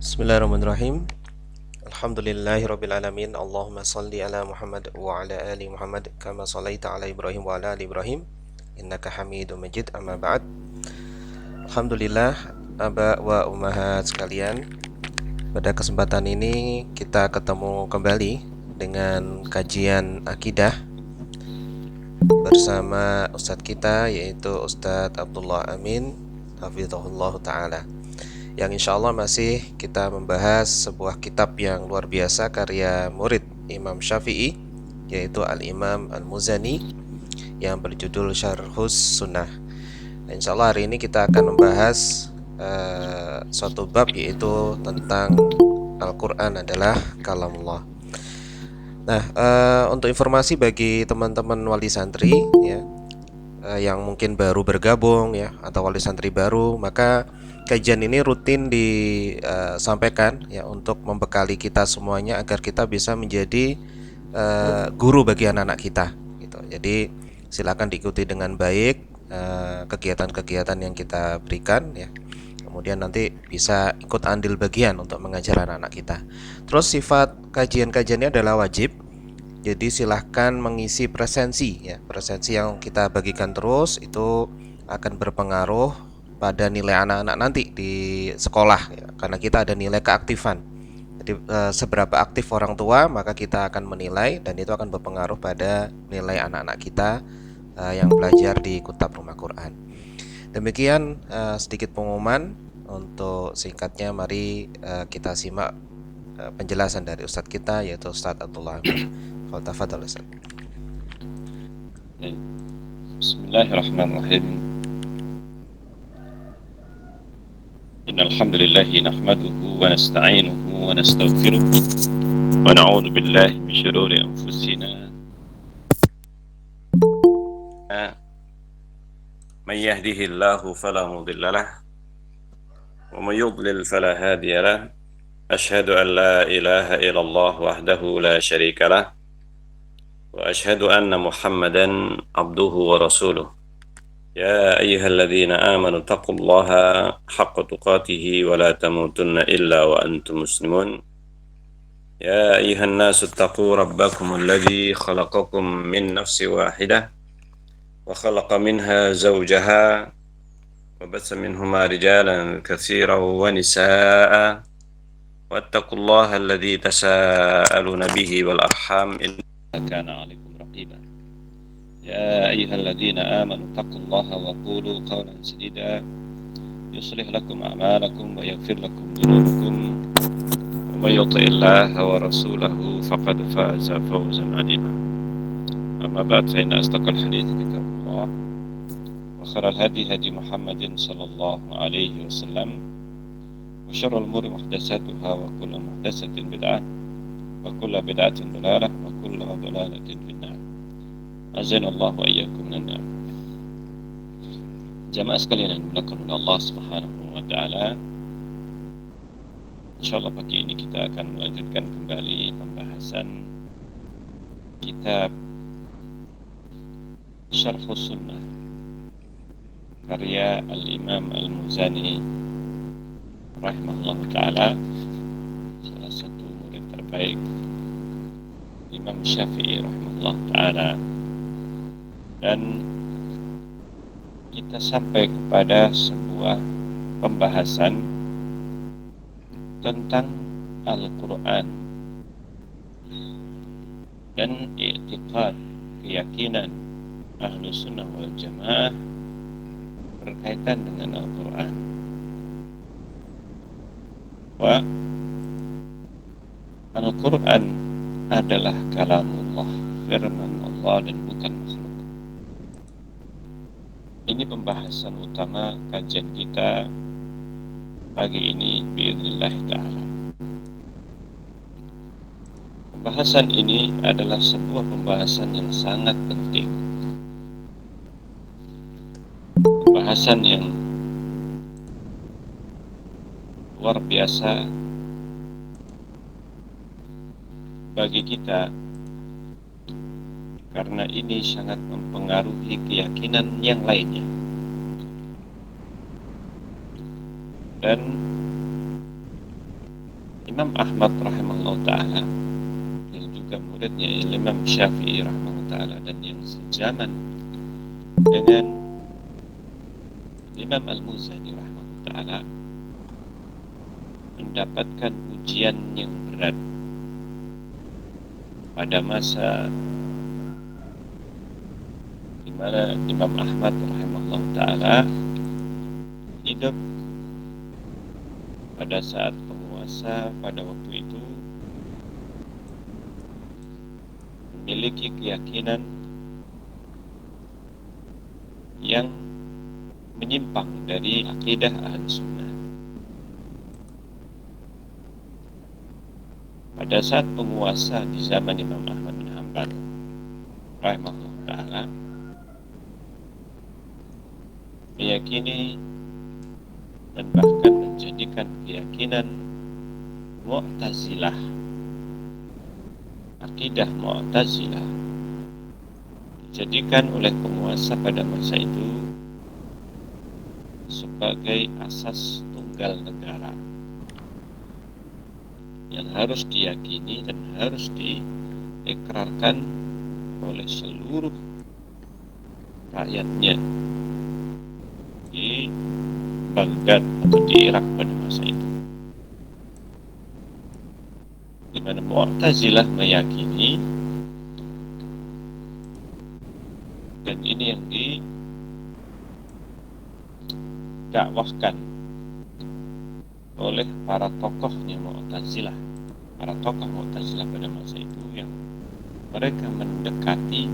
Bismillahirrahmanirrahim. Alhamdulillahirrabbilalamin. Allahumma salli ala Muhammad wa ala ali Muhammad kama sallaita ala Ibrahim wa ala ali Ibrahim innaka Hamidum Majid. Amma ba'd. Alhamdulillah, aba wa ummahat sekalian. Pada kesempatan ini kita ketemu kembali dengan kajian akidah bersama ustadz kita, yaitu Ustadz Abdullah Amin hafizahullah ta'ala, yang insya Allah masih kita membahas sebuah kitab yang luar biasa karya murid Imam Syafi'i, yaitu Al-Imam Al-Muzani, yang berjudul Syarhus Sunnah. Dan insya Allah hari ini kita akan membahas suatu bab, yaitu tentang Al-Quran adalah kalamullah. Nah, untuk informasi bagi teman-teman wali santri ya, yang mungkin baru bergabung ya, atau wali santri baru, maka kajian ini rutin disampaikan ya untuk membekali kita semuanya agar kita bisa menjadi guru bagi anak-anak kita gitu. Jadi silakan diikuti dengan baik kegiatan-kegiatan yang kita berikan ya. Kemudian nanti bisa ikut andil bagian untuk mengajar anak-anak kita. Terus sifat kajian-kajiannya adalah wajib. Jadi silahkan mengisi presensi ya. Presensi yang kita bagikan terus itu akan berpengaruh pada nilai anak-anak nanti di sekolah ya, karena kita ada nilai keaktifan. Jadi seberapa aktif orang tua, maka kita akan menilai, dan itu akan berpengaruh pada nilai anak-anak kita yang belajar di Kutab Rumah Quran. Demikian sedikit pengumuman. Untuk singkatnya, mari kita simak penjelasan dari Ustadz kita, yaitu Ustadz Abdullah. Tafadhal Ustadz. Bismillahirrahmanirrahim. Innal hamdalillah nahmaduhu wa nasta'inuhu wa nastaghfiruh wa na'udzu billahi min shururi anfusina. Man yahdihillahu fala mudilla lahu wa man yudlil fala hadiya lahu. Ashhadu an la ilaha illallah wahdahu la syarika lahu wa ashhadu anna Muhammadan abduhu wa rasuluh. يا أيها الذين آمنوا اتقوا الله حق تقاته ولا تموتن إلا وأنتم مسلمون. يا أيها الناس اتقوا ربكم الذي خلقكم من نفس واحدة وخلق منها زوجها وبث منهما رجالا كثيرا ونساء واتقوا الله الذي تساءلون به والأرحام إن كان عليكم رقيبا. يا أيها الذين آمنوا اتقوا الله وقولوا قولا سديدا يصلح لكم أعمالكم ويغفر لكم ذنوبكم ومن يطع الله ورسوله فقد فاز فوزا عظيما. أما بعد فإن أصدق الحديث كتاب الله وخير الهدي هدي محمد صلى الله عليه وسلم وشر الأمور محدثاتها وكل محدثة بدعة وكل بدعة ضلالة وكل ضلالة في النار. Azanallahu wa iyyakum minan nar. Jamaah sekalian yang dimuliakan oleh Allah Subhanahu wa taala. Insyaallah pagi ini kita akan melanjutkan kembali pembahasan kitab Syarhus Sunnah karya Al-Imam Al-Muzani rahimahullah taala, salah satu murid terbaik Imam Syafi'i rahimahullah taala. Dan kita sampai kepada sebuah pembahasan tentang Al-Quran dan i'tiqad, keyakinan Ahlu Sunnah wal Jamaah berkaitan dengan Al-Quran. Wa Al-Quran adalah kalamullah, firman Allah dan bukan makhluk. Ini pembahasan utama kajian kita pagi ini biidznillah ta'ala. Pembahasan ini adalah sebuah pembahasan yang sangat penting. Pembahasan yang luar biasa bagi kita, karena ini sangat mempengaruhi keyakinan yang lainnya. Dan Imam Ahmad rahimahullah ta'ala, yang juga muridnya Imam Syafi'i rahimahullah ta'ala, dan yang sejaman dengan Imam Al-Muzani rahimahullah ta'ala, mendapatkan ujian yang berat pada masa di mana Imam Ahmad rahimahullah ta'ala hidup pada saat penguasa pada waktu itu memiliki keyakinan yang menyimpang dari akidah Ahlussunnah. Pada saat penguasa di zaman Imam Ahmad bin Hanbal rahimahullah ta'ala meyakini dan bahkan menjadikan keyakinan Mu'tazilah, akidah Mu'tazilah, dijadikan oleh penguasa pada masa itu sebagai asas tunggal negara yang harus diyakini dan harus diikrarkan oleh seluruh rakyatnya di Baghdad atau di Irak pada masa itu, di mana Mu'tazilah meyakini, dan ini yang didakwahkan oleh para tokohnya Mu'tazilah, para tokoh Mu'tazilah pada masa itu, yang mereka mendekati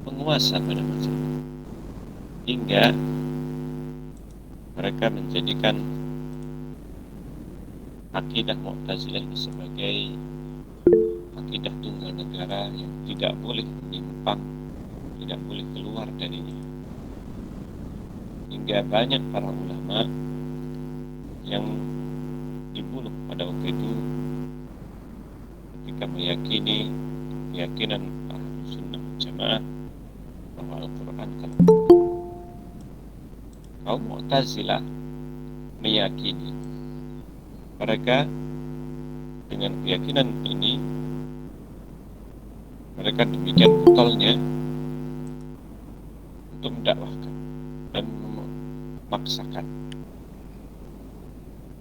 penguasa pada masa itu, hingga mereka menjadikan akidah Mu'tazilah ini sebagai akidah tunggal negara yang tidak boleh menyimpang, tidak boleh keluar darinya. Hingga banyak para ulama yang dibunuh pada waktu itu ketika meyakini keyakinan Ahlussunnah Jamaah bahwa Al-Quran kan. Kaum Mu'tazilah meyakini, mereka dengan keyakinan ini mereka demikian getolnya untuk mendakwahkan dan memaksakan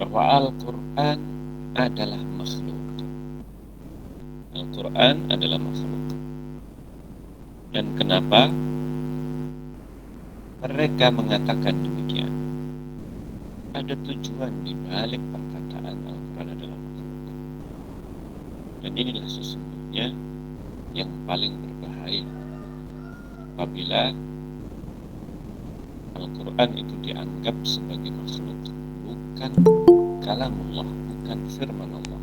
bahwa Al-Quran adalah makhluk. Al-Quran adalah makhluk. Dan kenapa mereka mengatakan demikian? Ada tujuan di balik perkataan Al-Quran adalah makhluk. Dan inilah sesungguhnya yang paling berbahaya apabila Al-Quran itu dianggap sebagai makhluk, bukan kalamullah, bukan firman Allah.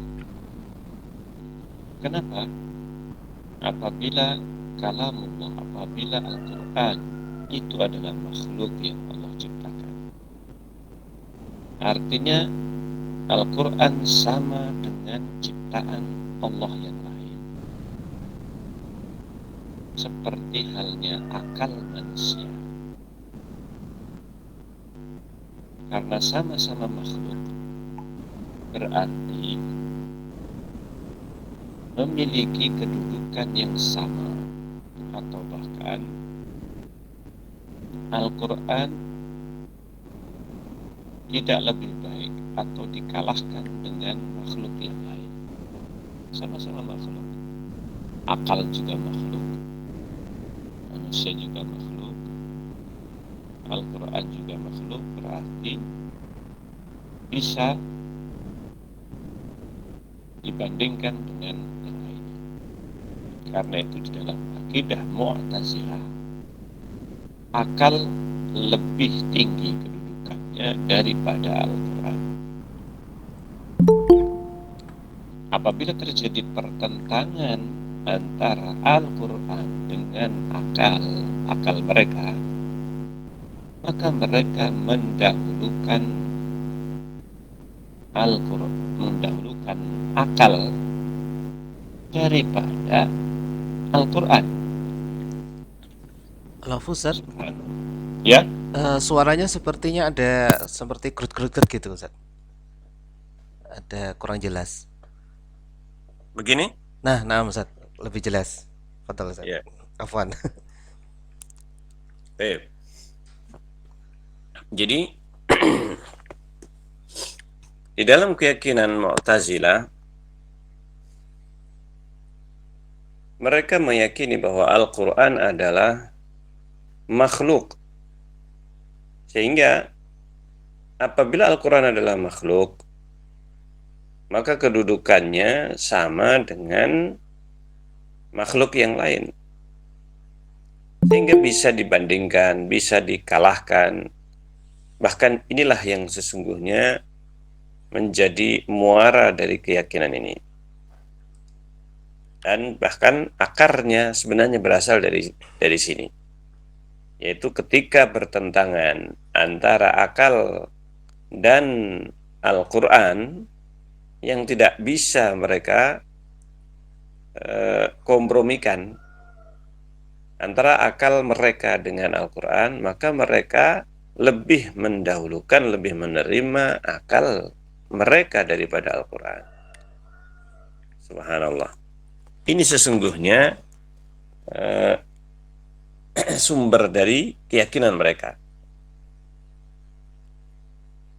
Kenapa? Apabila kalamullah, apabila Al-Quran itu adalah makhluk yang Allah ciptakan, artinya Al-Quran sama dengan ciptaan Allah yang lain, seperti halnya akal manusia. Karena sama-sama makhluk, berarti memiliki kedudukan yang sama, atau bahkan Al-Quran tidak lebih baik atau dikalahkan dengan makhluk yang lain. Sama-sama makhluk. Akal juga makhluk, manusia juga makhluk, Al-Quran juga makhluk, berarti bisa dibandingkan dengan yang lainnya. Karena itu di dalam akidah Mu'tazilah, akal lebih tinggi kedudukannya daripada Al-Quran. Apabila terjadi pertentangan antara Al-Quran dengan akal mereka, maka mereka mendahulukan Al-Quran, mendahulukan akal daripada Al-Quran. Halo Ustaz, Ya, suaranya sepertinya ada seperti gerut-gerut gitu Ustaz. ada kurang jelas. Begini? Nah, Ustaz, lebih jelas. Fadhal Ustaz. Ya. Afwan. Baik. Jadi di dalam keyakinan Mu'tazilah, mereka meyakini bahwa Al-Quran adalah makhluk. Sehingga apabila Al-Quran adalah makhluk, maka kedudukannya sama dengan makhluk yang lain. Sehingga bisa dibandingkan, bisa dikalahkan. Bahkan inilah yang sesungguhnya menjadi muara dari keyakinan ini. Dan bahkan akarnya sebenarnya berasal dari sini. Yaitu ketika bertentangan antara akal dan Al-Quran yang tidak bisa mereka kompromikan antara akal mereka dengan Al-Quran, maka mereka lebih mendahulukan, lebih menerima akal mereka daripada Al-Quran. Subhanallah. Ini sesungguhnya sumber dari keyakinan mereka.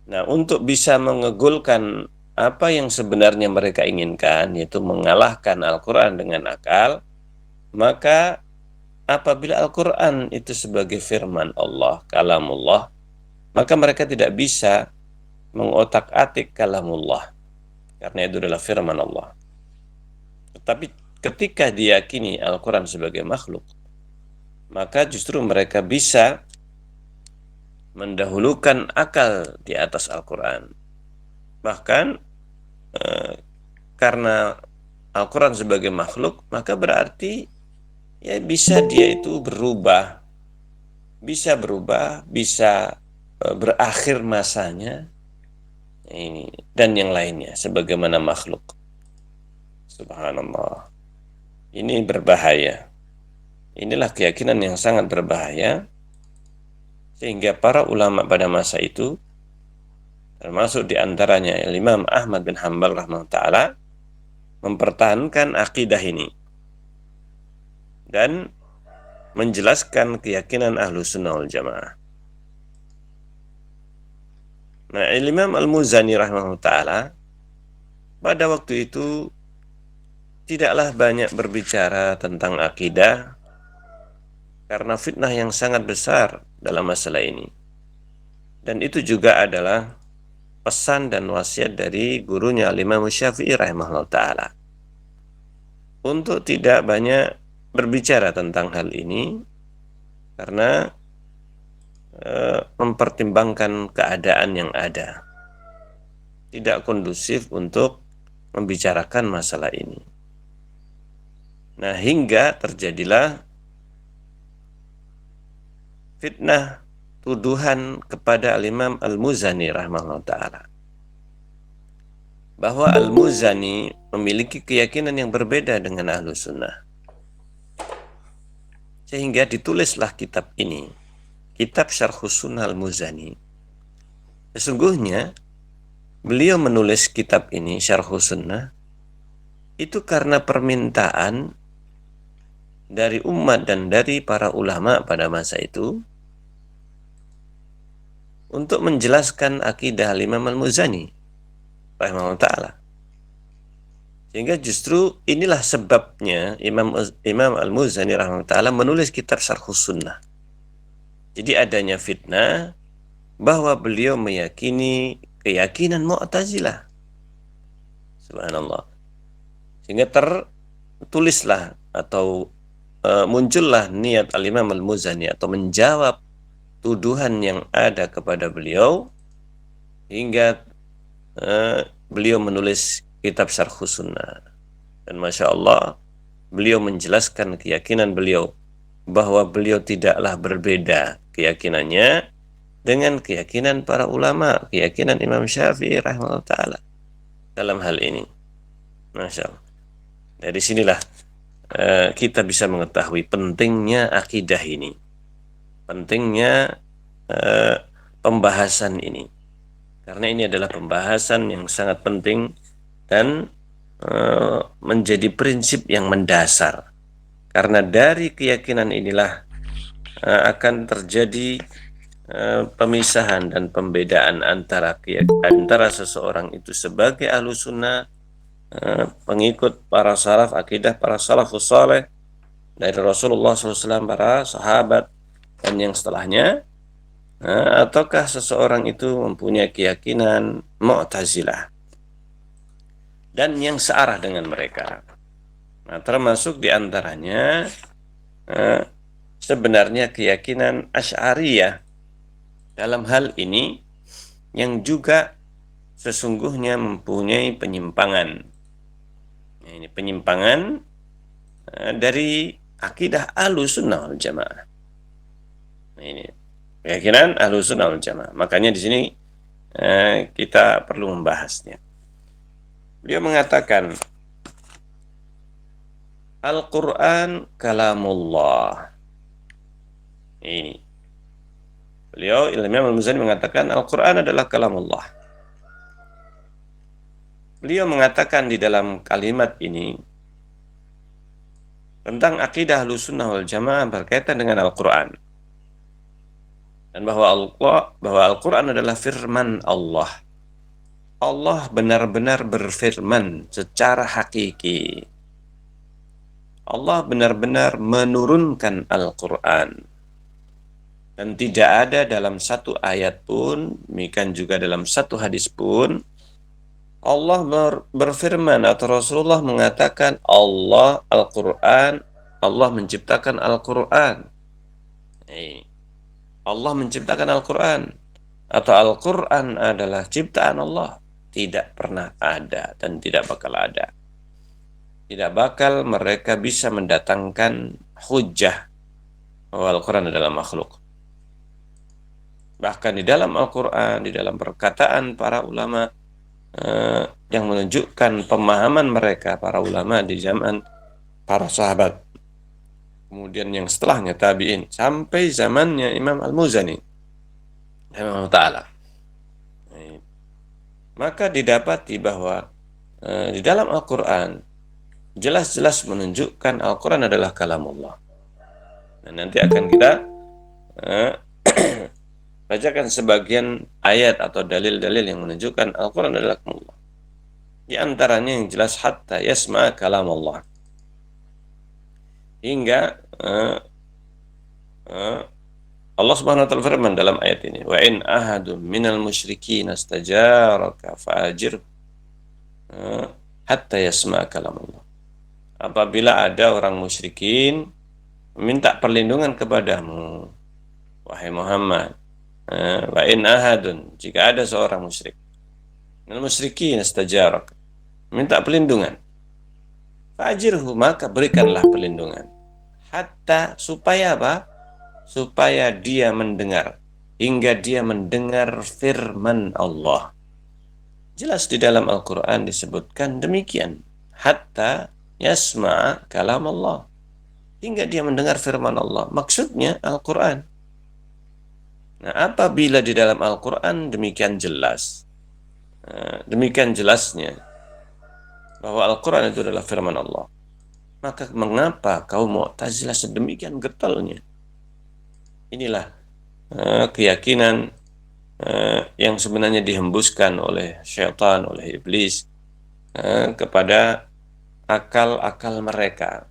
Nah, untuk bisa mengegulkan apa yang sebenarnya mereka inginkan, yaitu mengalahkan Al-Quran dengan akal, maka apabila Al-Quran itu sebagai firman Allah, kalamullah, maka mereka tidak bisa mengotak-atik kalamullah, karena itu adalah firman Allah. Tetapi ketika diyakini Al-Quran sebagai makhluk, maka justru mereka bisa mendahulukan akal di atas Al-Quran. Bahkan karena Al-Quran sebagai makhluk, maka berarti ya bisa dia itu berubah, bisa berakhir masanya ini dan yang lainnya sebagaimana makhluk. Subhanallah. Ini berbahaya. Inilah keyakinan yang sangat berbahaya, sehingga para ulama pada masa itu, termasuk diantaranya Imam Ahmad bin Hanbal rahimahullah ta'ala, mempertahankan akidah ini dan menjelaskan keyakinan Ahlus Sunnah wal Jamaah. Nah, Imam Al-Muzani rahimahullah ta'ala pada waktu itu tidaklah banyak berbicara tentang akidah karena fitnah yang sangat besar dalam masalah ini. Dan itu juga adalah pesan dan wasiat dari gurunya Imam Syafi'i rahimahullah ta'ala untuk tidak banyak berbicara tentang hal ini karena mempertimbangkan keadaan yang ada, tidak kondusif untuk membicarakan masalah ini. Nah, hingga terjadilah fitnah tuduhan kepada Al-Imam Al-Muzani rahimahullah ta'ala bahwa Al-Muzani memiliki keyakinan yang berbeda dengan Ahlus Sunnah, sehingga ditulislah kitab ini, kitab Syarhus Sunnah Al-Muzani. Sesungguhnya beliau menulis kitab ini, Syarhus Sunnah, itu karena permintaan dari umat dan dari para ulama pada masa itu untuk menjelaskan akidah Imam Al-Muzani rahimahullah ta'ala. Sehingga justru inilah sebabnya Imam Al-Muzani rahimahullah ta'ala menulis kitab Syarhus Sunnah. Jadi adanya fitnah bahwa beliau meyakini keyakinan Mu'tazilah. Subhanallah. Sehingga tertulislah atau muncullah niat Al-Imam Al-Muzani atau menjawab tuduhan yang ada kepada beliau, hingga beliau menulis kitab Syarhus Sunnah. Dan Masya Allah, beliau menjelaskan keyakinan beliau bahwa beliau tidaklah berbeda keyakinannya dengan keyakinan para ulama, keyakinan Imam Syafi'i rahimahullah ta'ala dalam hal ini. Masya Allah. Dari sinilah kita bisa mengetahui pentingnya akidah ini, pentingnya pembahasan ini. Karena ini adalah pembahasan yang sangat penting dan menjadi prinsip yang mendasar. Karena dari keyakinan inilah akan terjadi pemisahan dan pembedaan antara seseorang itu sebagai ahlussunnah, pengikut para salaf, akidah para salafus saleh dari Rasulullah SAW, para sahabat, dan yang setelahnya, ataukah seseorang itu mempunyai keyakinan Mu'tazilah dan yang searah dengan mereka. Nah, termasuk diantaranya sebenarnya keyakinan Asy'ariyah dalam hal ini yang juga sesungguhnya mempunyai penyimpangan. Nah, ini penyimpangan dari akidah Ahlussunnah wal Jamaah. Nah, ini keyakinan Ahlussunnah wal Jamaah. Makanya di sini kita perlu membahasnya. Beliau mengatakan Al-Quran kalamullah. Ini. Beliau Imam Al-Muzani mengatakan Al-Quran adalah kalamullah. Beliau mengatakan di dalam kalimat ini tentang akidah Ahlussunnah wal Jamaah berkaitan dengan Al-Quran. Dan bahwa Al-Quran adalah firman Allah. Allah benar-benar berfirman secara hakiki. Allah benar-benar menurunkan Al-Quran. Dan tidak ada dalam satu ayat pun, demikian juga dalam satu hadis pun, Allah berfirman atau Rasulullah mengatakan Allah Al-Quran, Allah menciptakan Al-Quran. Allah menciptakan Al-Quran atau Al-Quran adalah ciptaan Allah. Tidak pernah ada dan tidak bakal ada. Tidak bakal mereka bisa mendatangkan hujjah bahwa Al-Quran adalah makhluk. Bahkan di dalam Al-Quran, di dalam perkataan para ulama yang menunjukkan pemahaman mereka, para ulama di zaman para sahabat, kemudian yang setelahnya tabi'in, sampai zamannya Imam Al-Muzani rahimahullah ta'ala. Maka didapati bahwa di dalam Al-Quran jelas-jelas menunjukkan Al-Quran adalah kalamullah. Dan nanti akan kita bacakan sebagian ayat atau dalil-dalil yang menunjukkan Al-Quran adalah kalamullah. Di antaranya yang jelas hatta yasma kalamullah. Hingga Allah Subhanahu wa taala firman dalam ayat ini, "Wa in ahadun minal musyrikin istajaraka fa'ajir hatta yasma kalamullah." Apabila ada orang musyrikin meminta perlindungan kepadamu, wahai Muhammad, wa in ahadun, jika ada seorang musyrik, minal musyrikin istajaraka, minta perlindungan, fa'ajirhu, maka berikanlah perlindungan. Hatta, supaya apa? Supaya dia mendengar, hingga dia mendengar firman Allah. Jelas di dalam Al-Quran disebutkan demikian. Hatta yasma' kalam Allah, hingga dia mendengar firman Allah. Maksudnya Al-Quran. Nah, apabila di dalam Al-Quran demikian jelas, demikian jelasnya bahwa Al-Quran itu adalah firman Allah, maka mengapa kaum Mu'tazilah sedemikian getolnya? Inilah keyakinan yang sebenarnya dihembuskan oleh syaitan, oleh iblis kepada akal-akal mereka,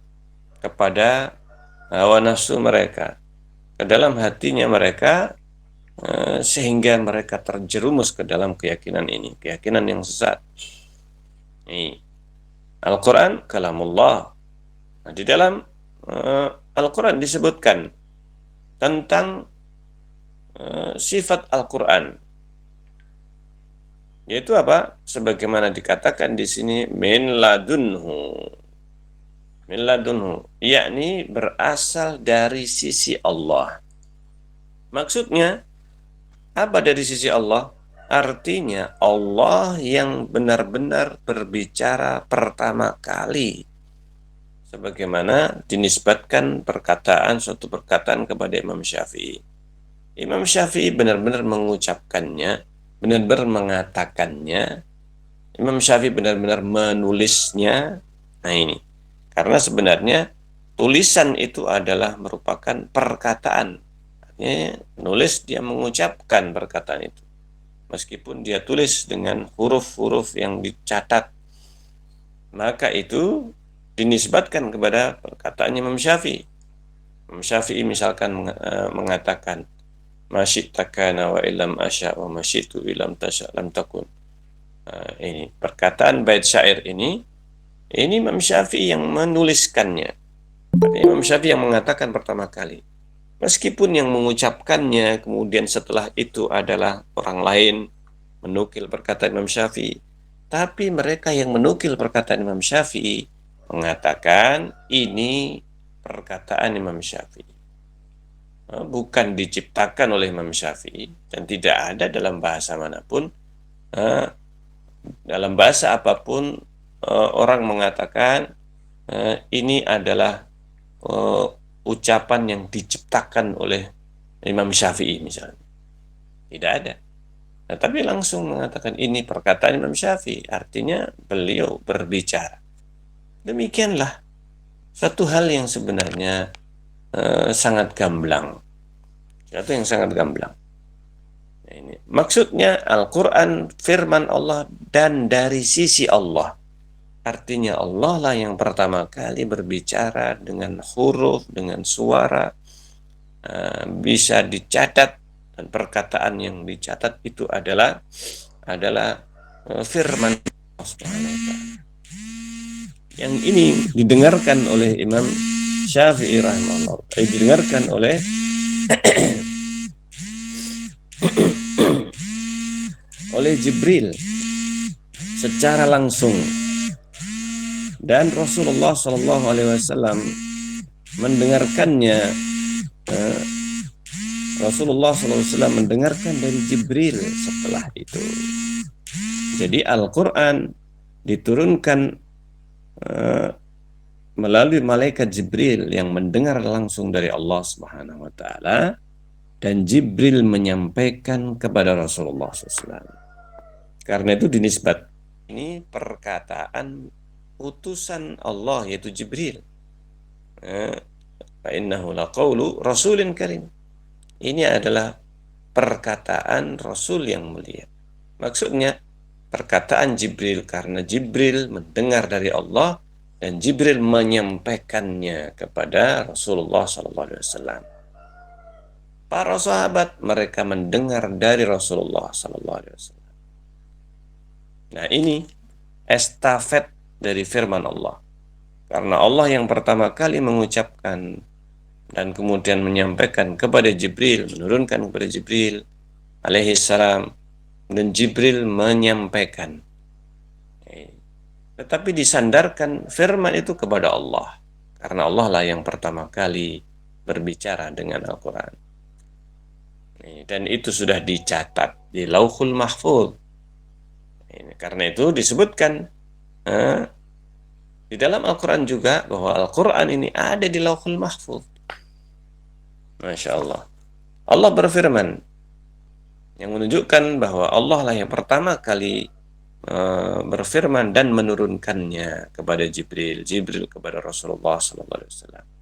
kepada hawa nafsu mereka, ke dalam hatinya mereka, sehingga mereka terjerumus ke dalam keyakinan ini, keyakinan yang sesat. Ini Al-Quran kalamullah. Nah, di dalam Al-Quran disebutkan tentang sifat Al-Quran, yaitu apa? Sebagaimana dikatakan di sini, min ladunhu, yakni berasal dari sisi Allah. Maksudnya apa dari sisi Allah? Artinya Allah yang benar-benar berbicara pertama kali, sebagaimana dinisbatkan suatu perkataan kepada Imam Syafi'i. Imam Syafi'i benar-benar mengucapkannya, benar-benar mengatakannya, Imam Syafi'i benar-benar menulisnya. Nah ini, karena sebenarnya tulisan itu adalah merupakan perkataan. Artinya nulis dia mengucapkan perkataan itu. Meskipun dia tulis dengan huruf-huruf yang dicatat, maka itu dinisbatkan kepada perkataan Imam Syafi'i. Imam Syafi'i misalkan mengatakan, "Masyi'ta kana wa illam asya wa masyi'tu illam tasya lam takun." Ini perkataan bait syair ini Imam Syafi'i yang menuliskannya. Artinya Imam Syafi'i yang mengatakan pertama kali. Meskipun yang mengucapkannya kemudian setelah itu adalah orang lain menukil perkataan Imam Syafi'i, tapi mereka yang menukil perkataan Imam Syafi'i mengatakan ini perkataan Imam Syafi'i. Bukan diciptakan oleh Imam Syafi'i dan tidak ada dalam bahasa manapun, dalam bahasa apapun orang mengatakan ini adalah ucapan yang diciptakan oleh Imam Syafi'i misalnya. Tidak ada. Nah, tapi langsung mengatakan ini perkataan Imam Syafi'i, artinya beliau berbicara. Demikianlah satu hal yang sebenarnya sangat gamblang. Satu yang sangat gamblang. Nah, ini maksudnya Al-Quran firman Allah dan dari sisi Allah. Artinya Allah lah yang pertama kali berbicara dengan huruf, dengan suara, bisa dicatat, dan perkataan yang dicatat itu adalah firman Allah Subhanahu wa Ta'ala. Yang ini didengarkan oleh Imam Syafi'i rahimahullah, didengarkan oleh Jibril secara langsung, dan Rasulullah Shallallahu Alaihi Wasallam mendengarkannya. Rasulullah SAW mendengarkan dari Jibril setelah itu. Jadi Al-Quran diturunkan melalui malaikat Jibril yang mendengar langsung dari Allah Subhanahu Wa Taala, dan Jibril menyampaikan kepada Rasulullah SAW. Karena itu dinisbat ini perkataan utusan Allah, yaitu Jibril. Fa innahu laqaulu rasulin karim. Ini adalah perkataan Rasul yang mulia. Maksudnya perkataan Jibril, karena Jibril mendengar dari Allah dan Jibril menyampaikannya kepada Rasulullah SAW. Para sahabat mereka mendengar dari Rasulullah SAW. Nah ini estafet dari firman Allah. Karena Allah yang pertama kali mengucapkan dan kemudian menyampaikan kepada Jibril, menurunkan kepada Jibril alaihi salam, dan Jibril menyampaikan. Tetapi disandarkan firman itu kepada Allah, karena Allah lah yang pertama kali berbicara dengan Al-Quran. Dan itu sudah dicatat di Lauhul Mahfuz. Karena itu disebutkan di dalam Al-Quran juga bahwa Al-Quran ini ada di Lauhul Mahfuz. Masya Allah. Allah berfirman yang menunjukkan bahwa Allah lah yang pertama kali berfirman dan menurunkannya kepada Jibril kepada Rasulullah SAW.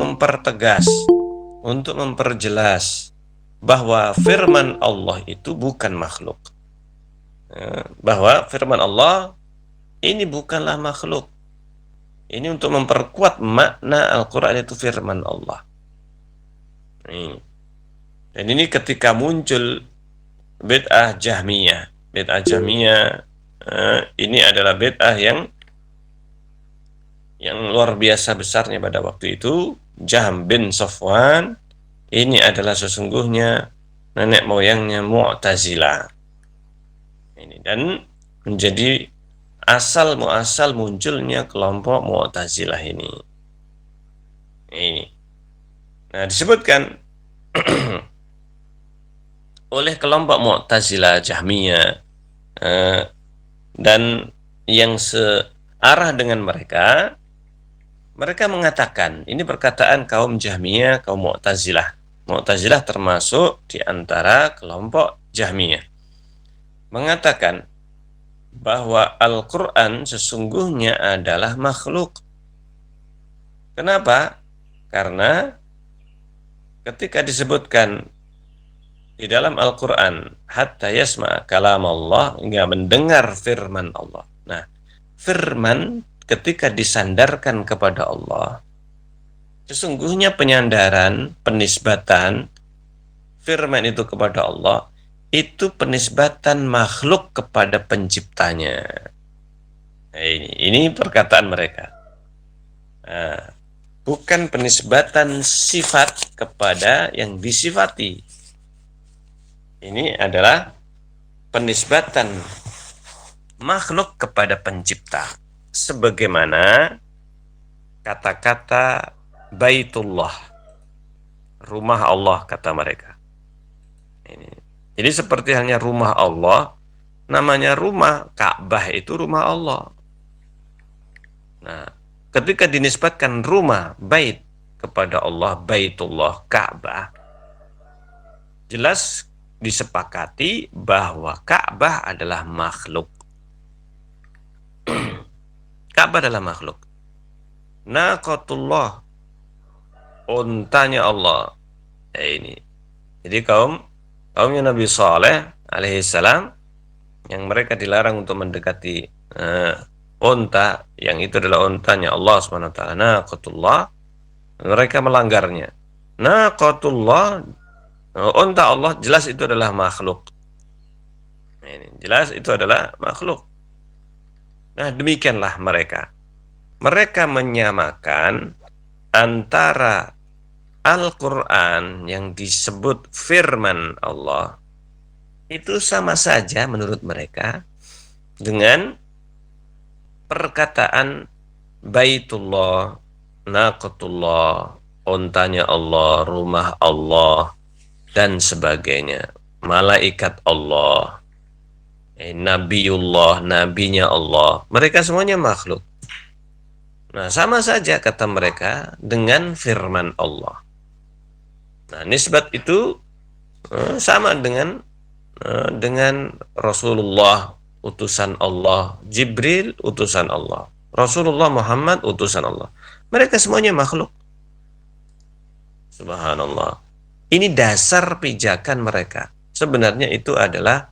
mempertegas, untuk memperjelas bahwa firman Allah itu bukan makhluk. Bahwa firman Allah ini bukanlah makhluk. Ini untuk memperkuat makna Al-Quran itu firman Allah. Dan ini ketika muncul bid'ah Jahmiyah. Bid'ah Jahmiyah ini adalah bid'ah yang luar biasa besarnya pada waktu itu. Jahm bin Safwan ini adalah sesungguhnya nenek moyangnya Mu'tazilah. Ini dan menjadi asal muasal munculnya kelompok Mu'tazilah ini. Nah, disebutkan oleh kelompok Mu'tazilah, Jahmiyah dan yang searah dengan mereka mengatakan, ini perkataan kaum Jahmiyah, kaum Mu'tazilah. Mu'tazilah termasuk di antara kelompok Jahmiyah. Mengatakan bahwa Al-Quran sesungguhnya adalah makhluk. Kenapa? Karena ketika disebutkan di dalam Al-Quran, hatta yasma' kalam Allah, hingga mendengar firman Allah. Nah, firman ketika disandarkan kepada Allah, sesungguhnya penyandaran, penisbatan firman itu kepada Allah, itu penisbatan makhluk kepada penciptanya. Nah, ini perkataan mereka. Nah, bukan penisbatan sifat kepada yang disifati. Ini adalah penisbatan makhluk kepada pencipta. Sebagaimana kata-kata Baitullah, rumah Allah, kata mereka. Jadi seperti halnya rumah Allah, namanya rumah Ka'bah, itu rumah Allah. Nah, ketika dinisbatkan rumah, bait, kepada Allah, Baitullah, Ka'bah, jelas disepakati bahwa Ka'bah adalah makhluk. Ka'bah adalah makhluk. Naqatullah, untanya Allah. Ini. Jadi kaumnya Nabi Saleh alaihissalam, yang mereka dilarang untuk mendekati unta, yang itu adalah untanya Allah SWT, naqatullah, mereka melanggarnya. Naqatullah, unta Allah, jelas itu adalah makhluk. Ini jelas itu adalah makhluk. Nah, demikianlah mereka. Mereka menyamakan antara Al-Quran yang disebut firman Allah, itu sama saja menurut mereka dengan perkataan Baitullah, Naqatullah, untanya Allah, rumah Allah, dan sebagainya. Malaikat Allah, Nabiullah, nabinya Allah, mereka semuanya makhluk. Nah, sama saja kata mereka dengan firman Allah. Nah, nisbat itu sama dengan Rasulullah, utusan Allah, Jibril, utusan Allah, Rasulullah Muhammad, utusan Allah. Mereka semuanya makhluk. Subhanallah. Ini dasar pijakan mereka. Sebenarnya itu adalah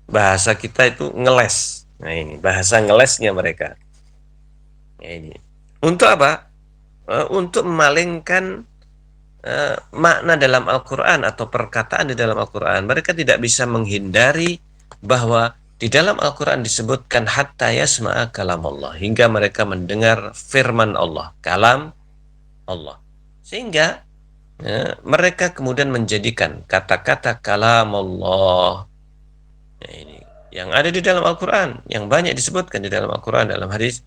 bahasa kita itu ngeles. Nah, ini bahasa ngelesnya mereka. Nah, ini untuk apa? Untuk memalingkan makna dalam Al-Quran atau perkataan di dalam Al-Quran. Mereka tidak bisa menghindari bahwa di dalam Al-Quran disebutkan hatta yasma'a kalam Allah, hingga mereka mendengar firman Allah, kalam Allah. Sehingga mereka kemudian menjadikan kata-kata kalam Allah, ini yang ada di dalam Al-Quran, yang banyak disebutkan di dalam Al-Quran, dalam hadis,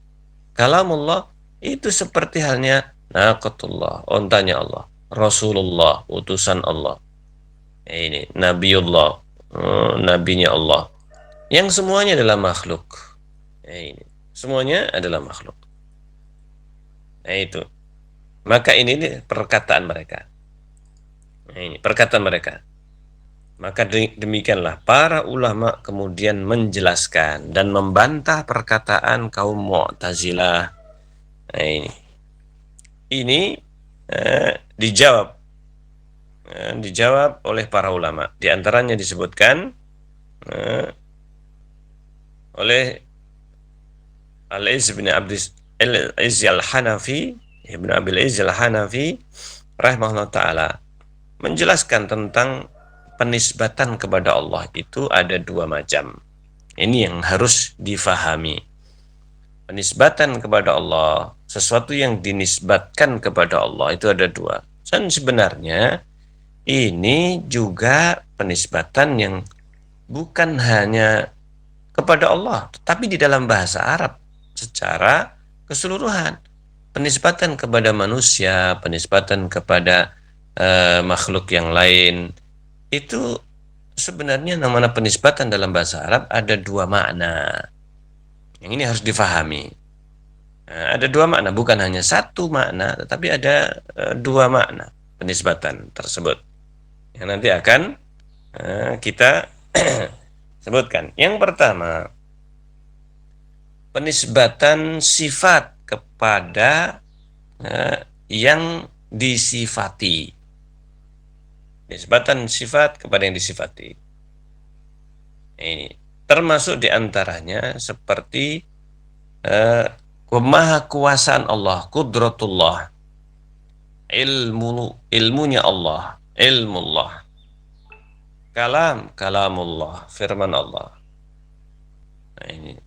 kalam Allah itu seperti halnya naqatullah, untanya Allah, Rasulullah, utusan Allah, ini Nabiullah, nabinya Allah, yang semuanya adalah makhluk. Ini semuanya adalah makhluk. Nah, itu. Maka ini perkataan mereka. Ini perkataan mereka. Maka demikianlah para ulama kemudian menjelaskan dan membantah perkataan kaum Mu'tazilah. Nah, ini. ini dijawab oleh para ulama. Di antaranya disebutkan oleh Al-Izz bin Al-Izz Al-Hanafi, Ibn Abil Izz Al-Hanafi rahimahullah ta'ala menjelaskan tentang penisbatan kepada Allah itu ada dua macam. Ini yang harus difahami. Penisbatan kepada Allah, sesuatu yang dinisbatkan kepada Allah itu ada dua. Dan sebenarnya ini juga penisbatan yang bukan hanya kepada Allah, tetapi di dalam bahasa Arab secara keseluruhan. Penisbatan kepada manusia, penisbatan kepada makhluk yang lain, itu sebenarnya namanya penisbatan dalam bahasa Arab ada dua makna. Yang ini harus difahami. Ada dua makna, bukan hanya satu makna, tetapi ada dua makna penisbatan tersebut. Yang nanti akan kita sebutkan. Yang pertama, penisbatan sifat kepada yang disifati. Penisbatan sifat kepada yang disifati. Ini termasuk diantaranya seperti kemahakuasaan Allah, kudratullah, ilmunya Allah, ilmullah, kalamullah, firman Allah. Nah, ini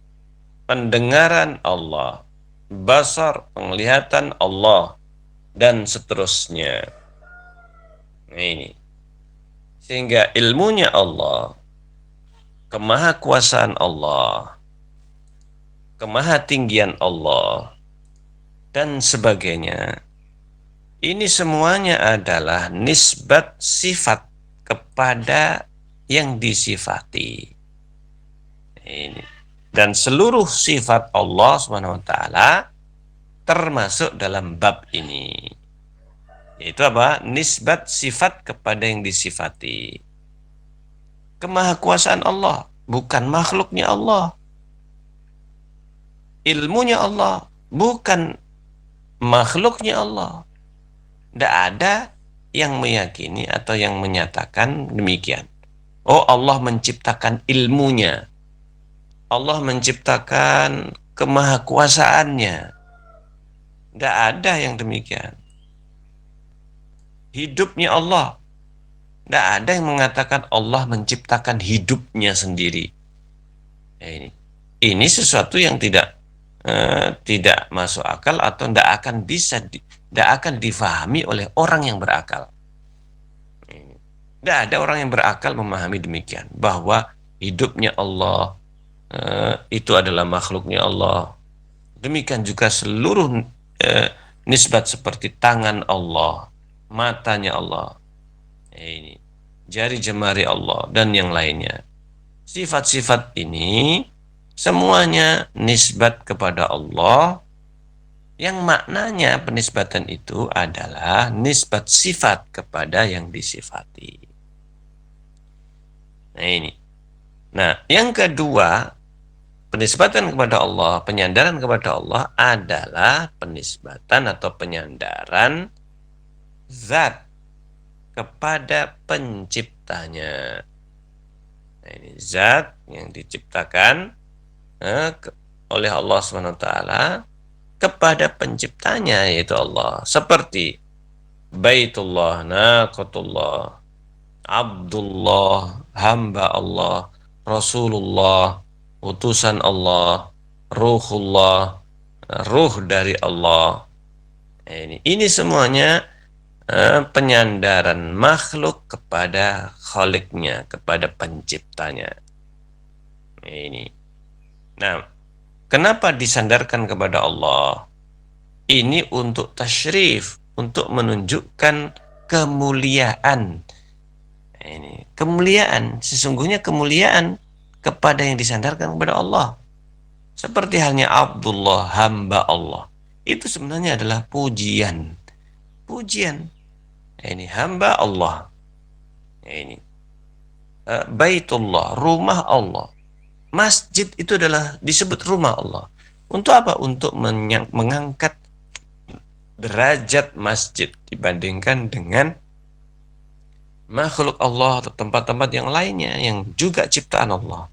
pendengaran Allah, basar, penglihatan Allah, dan seterusnya. Nah, ini sehingga ilmunya Allah, kemahakuasaan Allah, kemahatinggian Allah, dan sebagainya. Ini semuanya adalah nisbat sifat kepada yang disifati. Ini. Dan seluruh sifat Allah SWT termasuk dalam bab ini. Yaitu apa? Nisbat sifat kepada yang disifati. Kemahakuasaan Allah, bukan makhluknya Allah. Ilmunya Allah, bukan makhluknya Allah. Tidak ada yang meyakini atau yang menyatakan demikian. Oh, Allah menciptakan ilmunya. Allah menciptakan kemahakuasaannya. Tidak ada yang demikian. Hidupnya Allah. Tidak ada yang mengatakan Allah menciptakan hidupnya sendiri. Ini sesuatu yang tidak masuk akal atau tidak akan difahami oleh orang yang berakal. Tidak ada orang yang berakal memahami demikian, bahwa hidupnya Allah itu adalah makhluknya Allah. Demikian juga seluruh nisbat seperti tangan Allah, matanya Allah, ini jari jemari Allah, dan yang lainnya. Sifat-sifat ini semuanya nisbat kepada Allah, yang maknanya penisbatan itu adalah nisbat sifat kepada yang disifati. Nah, ini. Nah, yang kedua, penisbatan kepada Allah, penyandaran kepada Allah adalah penisbatan atau penyandaran zat kepada penciptanya. Nah, ini zat yang diciptakan oleh Allah SWT kepada penciptanya, yaitu Allah. Seperti Baitullah, Naqatullah, Abdullah, hamba Allah, Rasulullah, utusan Allah, Ruhullah, ruh dari Allah. Ini semuanya penyandaran makhluk kepada Khaliknya, kepada penciptanya. Ini. Nah, kenapa disandarkan kepada Allah? Ini untuk tasyrif, untuk menunjukkan kemuliaan. Ini kemuliaan, sesungguhnya kemuliaan kepada yang disandarkan kepada Allah. Seperti halnya Abdullah, hamba Allah. Itu sebenarnya adalah pujian. Pujian. Ini hamba Allah. Ini Baitullah, rumah Allah. Masjid itu adalah disebut rumah Allah. Untuk apa? Untuk mengangkat derajat masjid dibandingkan dengan makhluk Allah atau tempat-tempat yang lainnya yang juga ciptaan Allah.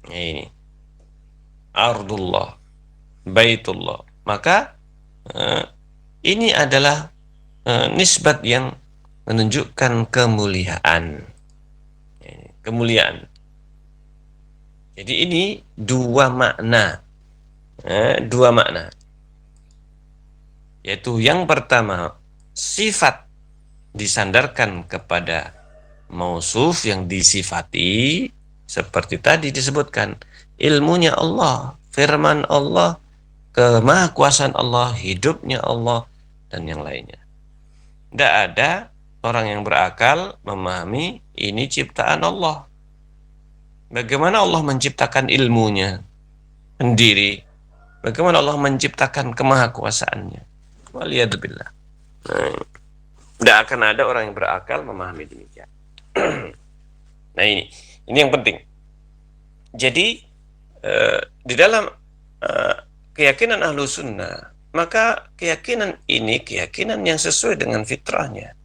Nah, ini ardullah, baitullah. Maka ini adalah nisbat yang menunjukkan kemuliaan. Kemuliaan. Jadi ini dua makna. Dua makna. Yaitu yang pertama, sifat disandarkan kepada mausuf yang disifati, seperti tadi disebutkan, ilmunya Allah, firman Allah, kemahakuasaan Allah, hidupnya Allah, dan yang lainnya. Tidak ada orang yang berakal memahami ini ciptaan Allah. Bagaimana Allah menciptakan ilmunya sendiri? Bagaimana Allah menciptakan kemahakuasaannya? Waliyadzubillah. Tidak akan ada orang yang berakal memahami demikian. Nah, ini yang penting. Jadi di dalam keyakinan ahlu sunnah, maka keyakinan ini keyakinan yang sesuai dengan fitrahnya.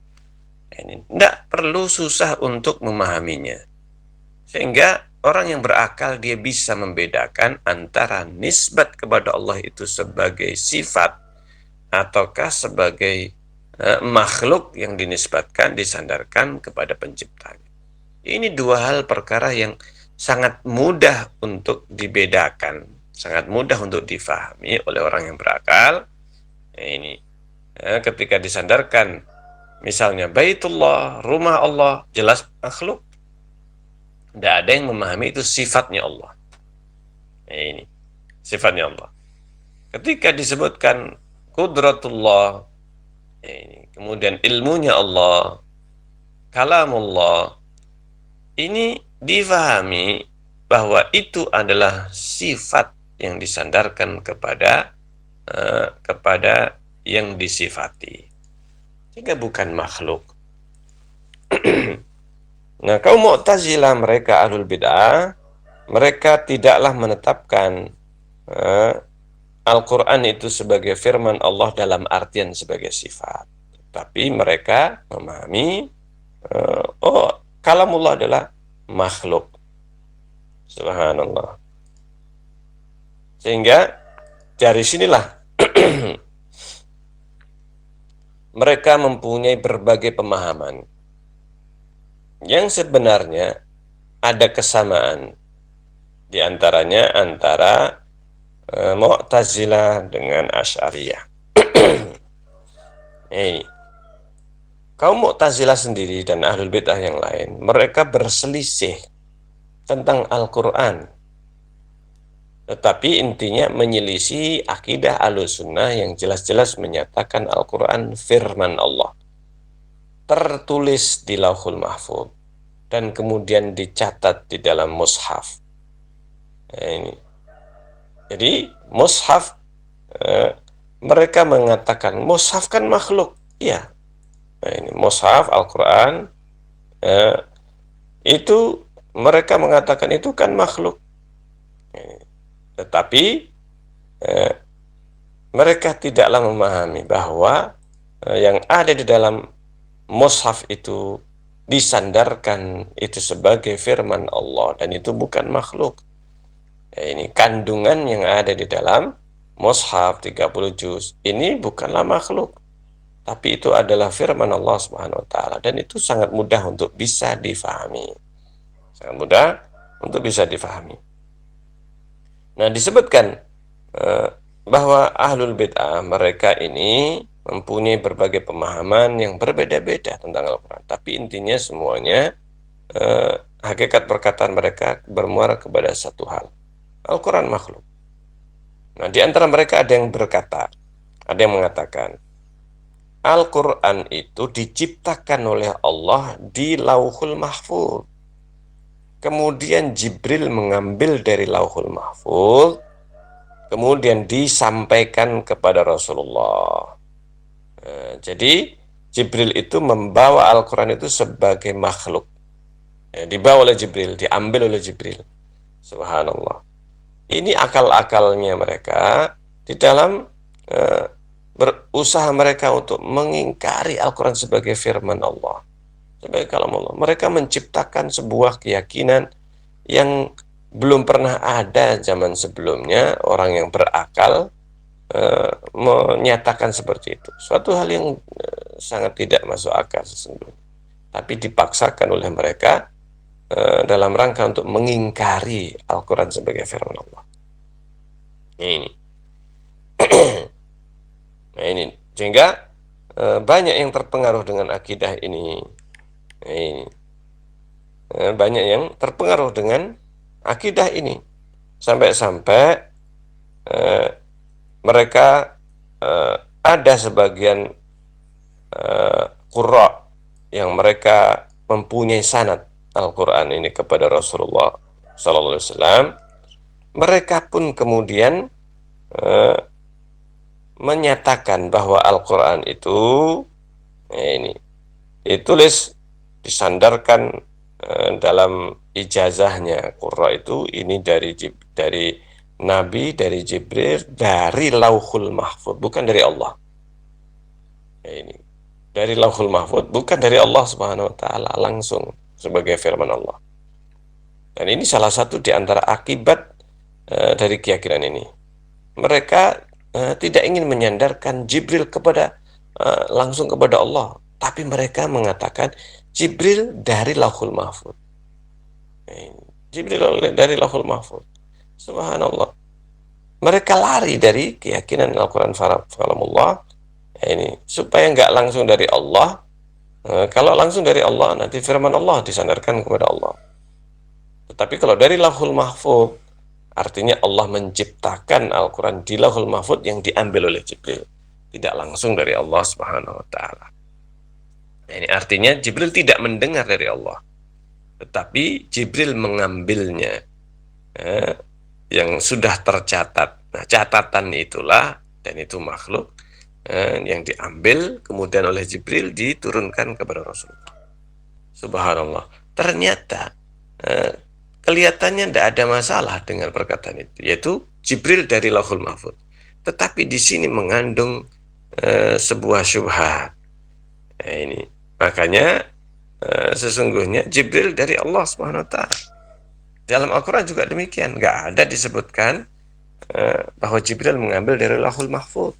Ini tidak perlu susah untuk memahaminya, sehingga orang yang berakal dia bisa membedakan antara nisbat kepada Allah itu sebagai sifat ataukah sebagai makhluk yang dinisbatkan, disandarkan kepada penciptanya. Ini dua hal perkara yang sangat mudah untuk dibedakan, sangat mudah untuk difahami oleh orang yang berakal. Ini ketika disandarkan, misalnya Baitullah, rumah Allah, jelas makhluk. Tidak ada yang memahami itu sifatnya Allah. Ini sifatnya Allah. Ketika disebutkan Qudratullah, ini kemudian ilmunya Allah, kalamullah, ini difahami bahwa itu adalah sifat yang disandarkan kepada yang disifati, sehingga bukan makhluk. Nah, kaum Mu'tazilah, mereka ahlul bid'ah, mereka tidaklah menetapkan Al-Quran itu sebagai firman Allah dalam artian sebagai sifat, tapi mereka memahami kalamullah adalah makhluk. Subhanallah. Sehingga dari sinilah mereka mempunyai berbagai pemahaman yang sebenarnya ada kesamaan di antaranya antara Mu'tazilah dengan Asy'ariyah. Kaum Mu'tazilah sendiri dan ahlul bid'ah yang lain, mereka berselisih tentang Al-Quran, tetapi intinya menyelisih akidah Ahlussunnah yang jelas-jelas menyatakan Al-Quran firman Allah, tertulis di Lauhul Mahfuz dan kemudian dicatat di dalam mushaf. Ini jadi mushaf, mereka mengatakan mushaf kan makhluk. Iya. Nah, ini mushaf Al-Quran, itu mereka mengatakan itu kan makhluk. Tetapi mereka tidaklah memahami bahwa yang ada di dalam mushaf itu disandarkan itu sebagai firman Allah dan itu bukan makhluk. Ini kandungan yang ada di dalam mushaf 30 juz ini bukanlah makhluk, tapi itu adalah firman Allah Subhanahu wa taala, dan itu sangat mudah untuk bisa difahami. Sangat mudah untuk bisa difahami. Nah, disebutkan bahwa ahlul bid'ah mereka ini mempunyai berbagai pemahaman yang berbeda-beda tentang Al-Quran, tapi intinya semuanya hakikat perkataan mereka bermuara kepada satu hal: Al-Quran makhluk. Nah, di antara mereka ada yang berkata, ada yang mengatakan Al-Quran itu diciptakan oleh Allah di Lauhul Mahfuz. Kemudian Jibril mengambil dari Lauhul Mahfuz, kemudian disampaikan kepada Rasulullah. Jadi Jibril itu membawa Al-Quran itu sebagai makhluk. Dibawa oleh Jibril, diambil oleh Jibril. Subhanallah. Ini akal-akalnya mereka di dalam usaha mereka untuk mengingkari Al-Quran sebagai firman Allah, sebagai kalam Allah. Mereka menciptakan sebuah keyakinan yang belum pernah ada zaman sebelumnya. Orang yang berakal menyatakan seperti itu. Suatu hal yang sangat tidak masuk akal sesungguhnya. Tapi dipaksakan oleh mereka dalam rangka untuk mengingkari Al-Quran sebagai firman Allah. Ini. Nah ini. Sehingga banyak yang terpengaruh dengan akidah ini. Ini. Banyak yang terpengaruh dengan akidah ini. Sampai-sampai mereka ada sebagian qurra yang mereka mempunyai sanad Al-Quran ini kepada Rasulullah Sallallahu Alaihi Wasallam. Mereka pun kemudian menyatakan bahwa Al-Quran itu ini ditulis, disandarkan dalam ijazahnya qurra itu ini dari Nabi, dari Jibril, dari Lauhul Mahfuz, bukan dari Allah. Ini dari Lauhul Mahfuz, bukan dari Allah Subhanahu wa taala langsung sebagai firman Allah. Dan ini salah satu di antara akibat dari keyakinan ini. Mereka tidak ingin menyandarkan Jibril langsung kepada Allah, tapi mereka mengatakan Jibril dari Lauhul Mahfuz. Jibril dari Lauhul Mahfuz. Subhanallah. Mereka lari dari keyakinan Al-Quran kalamullah ini supaya nggak langsung dari Allah. Kalau langsung dari Allah nanti firman Allah disandarkan kepada Allah. Tetapi kalau dari Lauhul Mahfuz artinya Allah menciptakan Al-Quran di Lauhul Mahfuz yang diambil oleh Jibril, tidak langsung dari Allah Subhanahu wa taala. Ini artinya Jibril tidak mendengar dari Allah, tetapi Jibril mengambilnya yang sudah tercatat. Nah, catatan itulah, dan itu makhluk yang diambil kemudian oleh Jibril diturunkan kepada Rasulullah. Subhanallah. Ternyata kelihatannya tidak ada masalah dengan perkataan itu, yaitu Jibril dari Lauhul Mahfuz. Tetapi di sini mengandung sebuah syubhat. Ini makanya sesungguhnya Jibril dari Allah Subhanahu wa taala. Dalam Al-Quran juga demikian, nggak ada disebutkan bahwa Jibril mengambil dari Lauhul Mahfuz.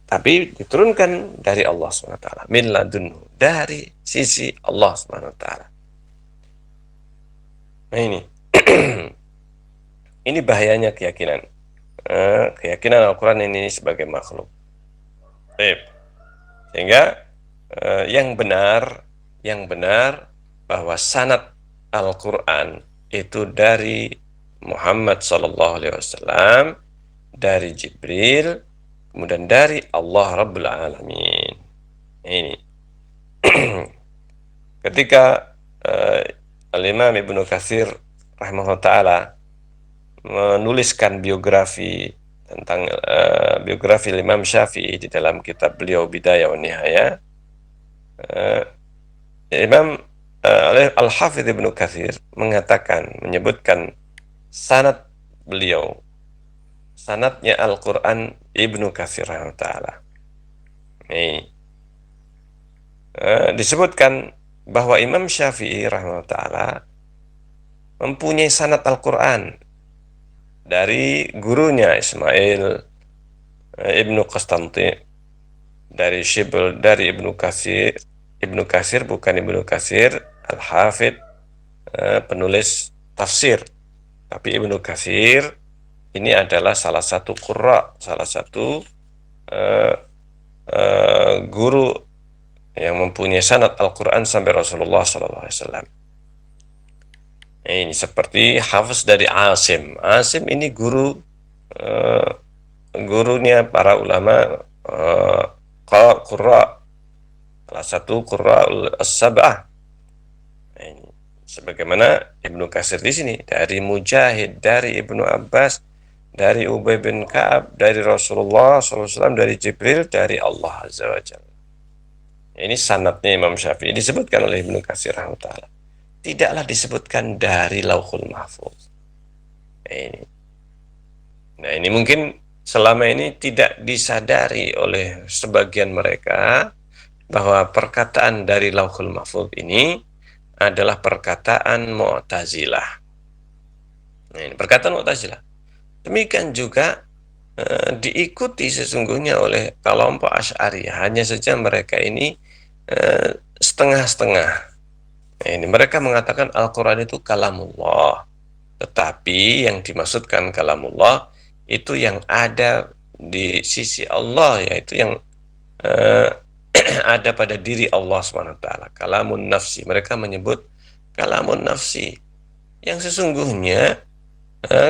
Tapi diturunkan dari Allah SWT, min ladunhu, dari sisi Allah SWT. Nah ini ini bahayanya keyakinan Al-Quran ini sebagai makhluk. Sehingga yang benar bahwa sanad Al-Quran itu dari Muhammad SAW, dari Jibril, kemudian dari Allah Rabbul Alamin. Ini ketika Al-Imam Ibnu Katsir rahimahullah ta'ala menuliskan biografi tentang biografi Imam Syafi'i di dalam kitab beliau Bidayah wa Nihayah, Imam Al-Hafidz Ibnu Katsir menyebutkan sanad beliau, sanadnya Al-Quran Ibnu Katsir rahimahullah. Disebutkan bahwa Imam Syafi'i rahimahullah mempunyai sanad Al-Quran dari gurunya Ismail Ibnu Qastanti, dari Shibl, dari Ibnu Katsir bukan Ibnu Katsir Al-Hafidz penulis tafsir, tapi Ibnu Katsir ini adalah salah satu qurra, salah satu guru yang mempunyai sanad Al-Quran sampai Rasulullah SAW. Ini seperti Hafiz dari Asim. Asim ini gurunya para ulama qurra, salah satu qurra as-sab'ah. Ini sebagaimana Ibnu Katsir di sini dari Mujahid, dari Ibnu Abbas, dari Ubay bin Ka'ab, dari Rasulullah SAW, dari Jibril, dari Allah Azza wa Jalla. Ini sanadnya Imam Syafi'i disebutkan oleh Ibnu Katsir rahimahullah. Tidaklah disebutkan dari Lauhul Mahfuz. Nah ini mungkin selama ini tidak disadari oleh sebagian mereka bahwa perkataan dari Lauhul Mahfuz ini adalah perkataan Mu'tazilah. Nah, ini perkataan Mu'tazilah. Demikian juga diikuti sesungguhnya oleh kelompok Asy'ariyah, hanya saja mereka ini setengah-setengah. Nah, ini mereka mengatakan Al-Quran itu kalamullah, tetapi yang dimaksudkan kalamullah itu yang ada di sisi Allah, yaitu yang ada pada diri Allah SWT. Kalamun nafsi, mereka menyebut kalamun nafsi, yang sesungguhnya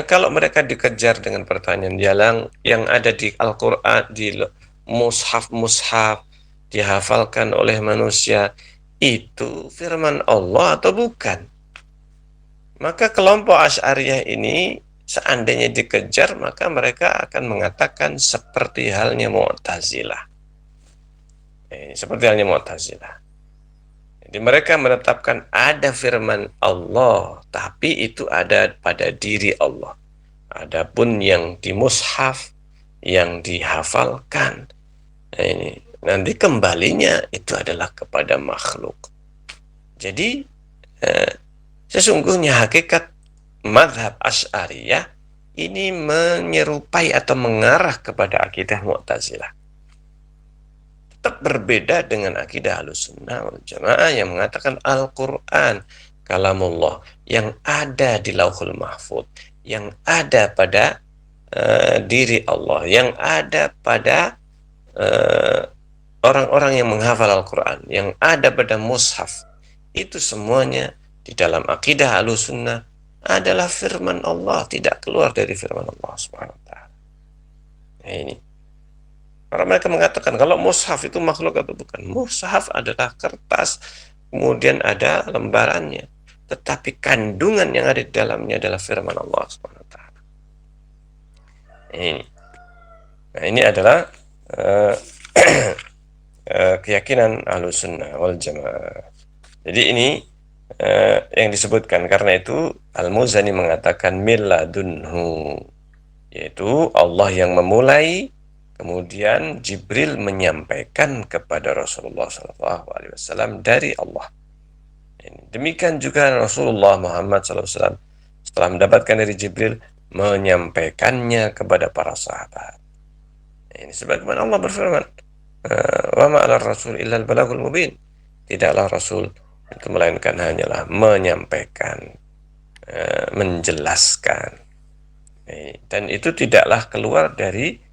kalau mereka dikejar dengan pertanyaan yang ada di Al-Quran, di mushaf-mushaf, dihafalkan oleh manusia, itu firman Allah atau bukan? Maka kelompok Asy'ariyah ini seandainya dikejar, maka mereka akan mengatakan seperti halnya Mu'tazilah. Seperti halnya Mu'tazilah. Jadi mereka menetapkan ada firman Allah, tapi itu ada pada diri Allah. Adapun yang di mushaf, yang dihafalkan, ini nanti kembalinya itu adalah kepada makhluk. Jadi sesungguhnya hakikat mazhab Asy'ariyah ini menyerupai atau mengarah kepada akidah Mu'tazilah. Tetap berbeda dengan akidah Ahlussunnah wal Jamaah yang mengatakan Al-Quran kalamullah, yang ada di Lauhul Mahfuz, yang ada pada diri Allah, yang ada pada orang-orang yang menghafal Al-Quran, yang ada pada mushaf. Itu semuanya di dalam akidah Ahlussunnah adalah firman Allah, tidak keluar dari firman Allah SWT. Nah, ini karena mereka mengatakan kalau mushaf itu makhluk atau bukan. Mushaf adalah kertas, kemudian ada lembarannya, tetapi kandungan yang ada di dalamnya adalah firman Allah SWT. Nah, ini adalah keyakinan Ahlussunnah wal Jamaah. Jadi ini yang disebutkan. Karena itu Al-Muzani mengatakan milladunhu, yaitu Allah yang memulai, kemudian Jibril menyampaikan kepada Rasulullah SAW dari Allah. Demikian juga Rasulullah Muhammad SAW setelah mendapatkan dari Jibril menyampaikannya kepada para sahabat. Ini sebagaimana Allah berfirman, wa ma'ala rasul illal balagul mubin. Tidaklah Rasul itu melainkan hanyalah menyampaikan, menjelaskan. Dan itu tidaklah keluar dari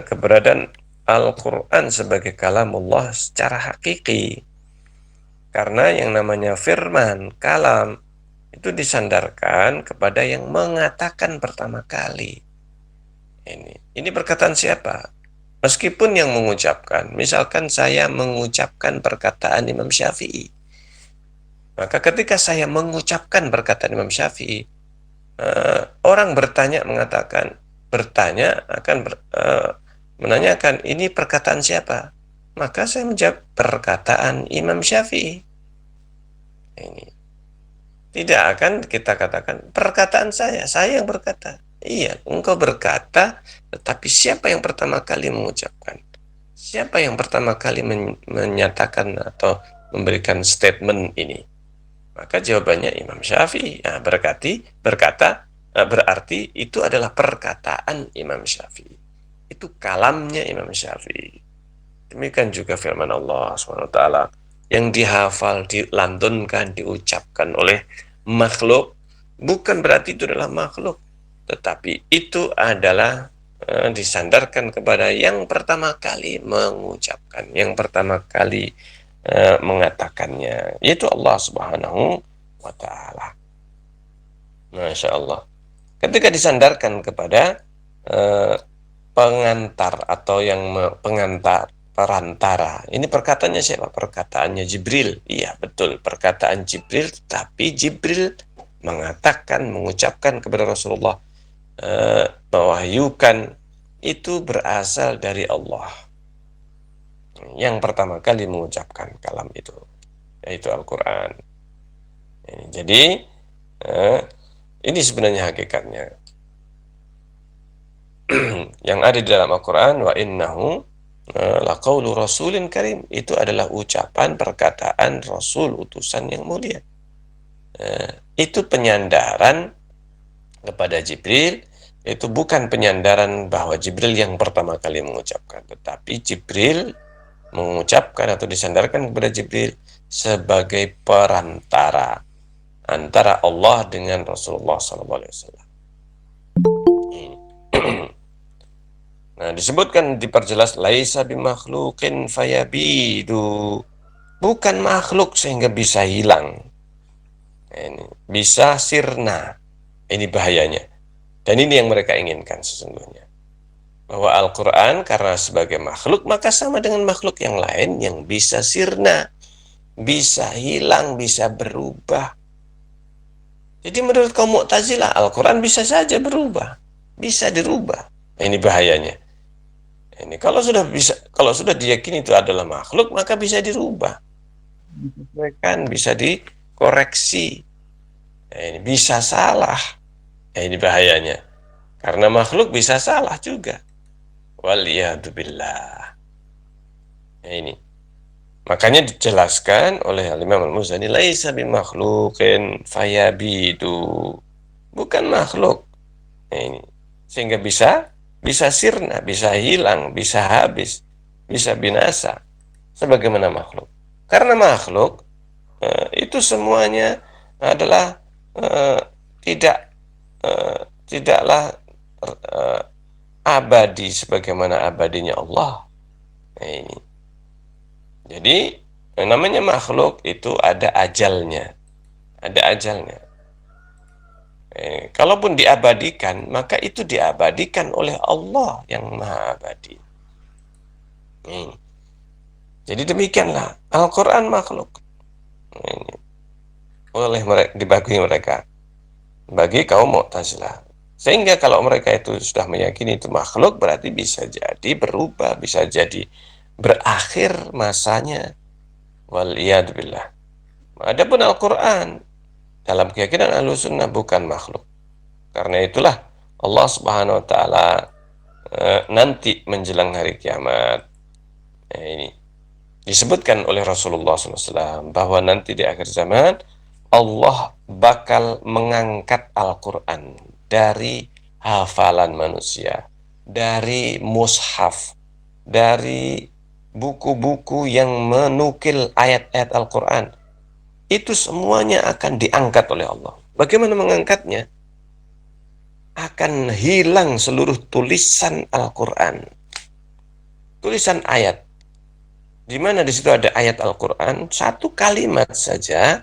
keberadaan Al-Quran sebagai kalamullah secara hakiki. Karena yang namanya firman, kalam, itu disandarkan kepada yang mengatakan pertama kali. Ini perkataan siapa? Meskipun yang mengucapkan, misalkan saya mengucapkan perkataan Imam Syafi'i, maka ketika saya mengucapkan perkataan Imam Syafi'i, orang menanyakan ini perkataan siapa, maka saya menjawab perkataan Imam Syafi'i. Ini tidak akan kita katakan perkataan saya yang berkata. Iya, engkau berkata, tetapi siapa yang pertama kali mengucapkan? Siapa yang pertama kali menyatakan atau memberikan statement ini? Maka jawabannya Imam Syafi'i. Nah, berarti itu adalah perkataan Imam Syafi'i. Itu kalamnya Imam Syafi'i. Demikian juga firman Allah SWT yang dihafal, dilantunkan, diucapkan oleh makhluk, bukan berarti itu adalah makhluk, tetapi itu adalah disandarkan kepada yang pertama kali mengucapkan, yang pertama kali mengatakannya, yaitu Allah Subhanahu wa Ta'ala. Masya Allah. Ketika disandarkan kepada pengantar atau yang perantara, ini perkataannya siapa? Perkataannya Jibril. Iya, betul, perkataan Jibril, tapi Jibril mengucapkan kepada Rasulullah, mewahyukan, itu berasal dari Allah yang pertama kali mengucapkan kalam itu, yaitu Al-Quran. Jadi ini sebenarnya hakikatnya. yang ada di dalam Al-Quran, wa innahu laqaulu rasulin karim, itu adalah ucapan perkataan Rasul utusan yang mulia. Itu penyandaran kepada Jibril, itu bukan penyandaran bahwa Jibril yang pertama kali mengucapkan, tetapi Jibril mengucapkan atau disandarkan kepada Jibril sebagai perantara antara Allah dengan Rasulullah SAW. Nah, disebutkan, diperjelas, laisa bimakhluqin fayabidu, bukan makhluk sehingga bisa hilang. Ini bisa sirna. Ini bahayanya. Dan ini yang mereka inginkan sesungguhnya. Bahwa Al-Quran karena sebagai makhluk, maka sama dengan makhluk yang lain yang bisa sirna, bisa hilang, bisa berubah. Jadi menurut kaum Mu'tazilah, Al-Quran bisa saja berubah, bisa dirubah. Ini bahayanya. Ini kalau sudah diyakini itu adalah makhluk, maka bisa dirubah, disesuaikan, bisa dikoreksi. Ini bisa salah. Ini bahayanya. Karena makhluk bisa salah juga. Waliyahdubillah. Ini. Makanya dijelaskan oleh Al-Imam Al-Muzani, laisa bimakhluqin fayabidu. Bukan makhluk. Ini. Sehingga bisa sirna, bisa hilang, bisa habis, bisa binasa sebagaimana makhluk. Karena makhluk itu semuanya adalah tidaklah abadi sebagaimana abadinya Allah. Nah, ini. Jadi namanya makhluk itu ada ajalnya, ada ajalnya. Kalaupun diabadikan, maka itu diabadikan oleh Allah yang Maha Abadi. Jadi demikianlah Al-Quran makhluk. Oleh mereka, dibagi mereka, bagi kaum Mu'tazilah. Sehingga kalau mereka itu sudah meyakini itu makhluk, berarti bisa jadi berubah, bisa jadi berakhir masanya. Waliyadzubillah. Adapun Al-Quran, dalam keyakinan Ahlussunnah bukan makhluk. Karena itulah Allah Subhanahu wa taala nanti menjelang hari kiamat, ini disebutkan oleh Rasulullah SAW bahwa nanti di akhir zaman Allah bakal mengangkat Al-Quran dari hafalan manusia, dari mushaf, dari buku-buku yang menukil ayat-ayat Al-Quran. Itu semuanya akan diangkat oleh Allah. Bagaimana mengangkatnya? Akan hilang seluruh tulisan Al-Quran, tulisan ayat. Di mana di situ ada ayat Al-Quran, satu kalimat saja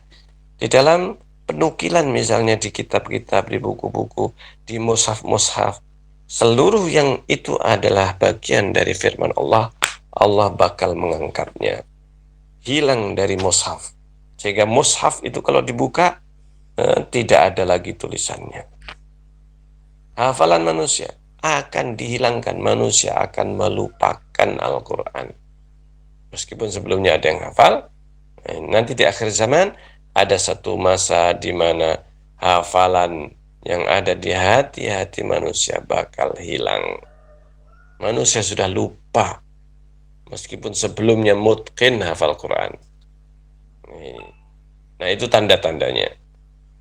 di dalam penukilan, misalnya di kitab-kitab, di buku-buku, di mushaf-mushaf, seluruh yang itu adalah bagian dari firman Allah, Allah bakal mengangkatnya, hilang dari mushaf. Sehingga mushaf itu kalau dibuka tidak ada lagi tulisannya. Hafalan manusia akan dihilangkan, manusia akan melupakan Al-Quran. Meskipun sebelumnya ada yang hafal, nanti di akhir zaman ada satu masa di mana hafalan yang ada di hati-hati manusia bakal hilang. Manusia sudah lupa, meskipun sebelumnya mutqin hafal Quran. Nah, itu tanda-tandanya.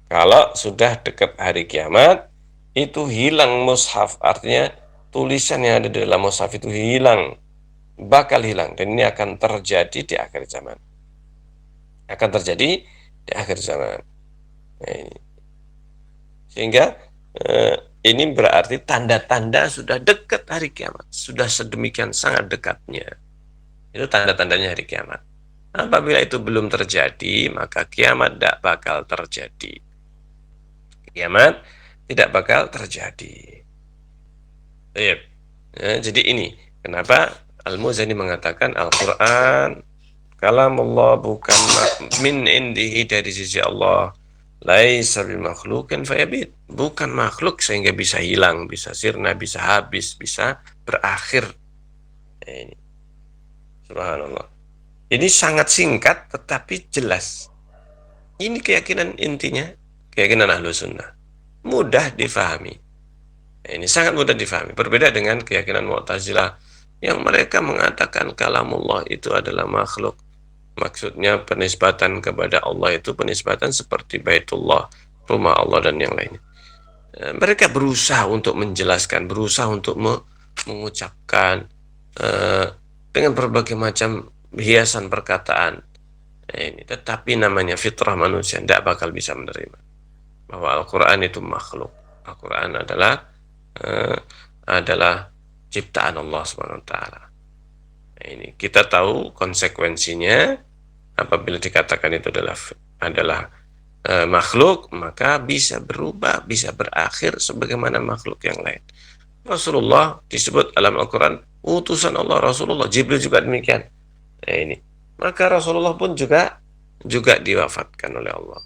Kalau sudah dekat hari kiamat, itu hilang mushaf, artinya tulisan yang ada di dalam mushaf itu hilang, bakal hilang. Dan ini akan terjadi di akhir zaman. Akan terjadi di akhir zaman. Nah, sehingga ini berarti tanda-tanda sudah dekat hari kiamat. Sudah sedemikian sangat dekatnya. Itu tanda-tandanya hari kiamat. Apabila itu belum terjadi, maka kiamat tidak bakal terjadi. Kiamat tidak bakal terjadi. Jadi ini kenapa Al-Muzani mengatakan Al-Quran kalamullah, bukan min indihi, dari sisi Allah. Laisa bimakhluqin fayabid, bukan makhluk sehingga bisa hilang, bisa sirna, bisa habis, bisa berakhir. Ini subhanallah. Ini sangat singkat tetapi jelas. Ini keyakinan intinya, keyakinan Ahlussunnah. Mudah difahami. Ini sangat mudah difahami. Berbeda dengan keyakinan Mu'tazilah yang mereka mengatakan kalamullah itu adalah makhluk. Maksudnya penisbatan kepada Allah itu penisbatan seperti Baitullah, rumah Allah dan yang lainnya. Mereka berusaha untuk menjelaskan, berusaha untuk mengucapkan dengan berbagai macam hiasan perkataan. Ini tetapi namanya fitrah manusia tidak bakal bisa menerima bahwa Al-Quran itu makhluk. Al-Quran adalah ciptaan Allah SWT. Nah, ini kita tahu konsekuensinya apabila dikatakan itu adalah makhluk, maka bisa berubah, bisa berakhir sebagaimana makhluk yang lain. Rasulullah disebut dalam Al-Quran utusan Allah, Rasulullah. Jibril juga demikian. Nah, ini maka Rasulullah pun juga diwafatkan oleh Allah.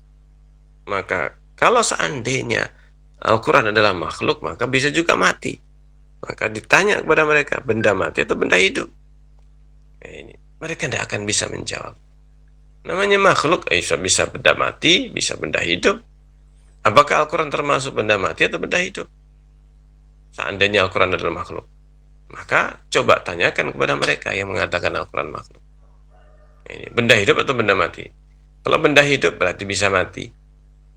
Maka kalau seandainya Al-Quran adalah makhluk, maka bisa juga mati. Maka ditanya kepada mereka, benda mati atau benda hidup? Nah, ini mereka tidak akan bisa menjawab. Namanya makhluk, bisa benda mati, bisa benda hidup. Apakah Al-Quran termasuk benda mati atau benda hidup? Seandainya Al-Quran adalah makhluk, maka coba tanyakan kepada mereka yang mengatakan Al-Quran makhluk. Ini benda hidup atau benda mati? Kalau benda hidup berarti bisa mati,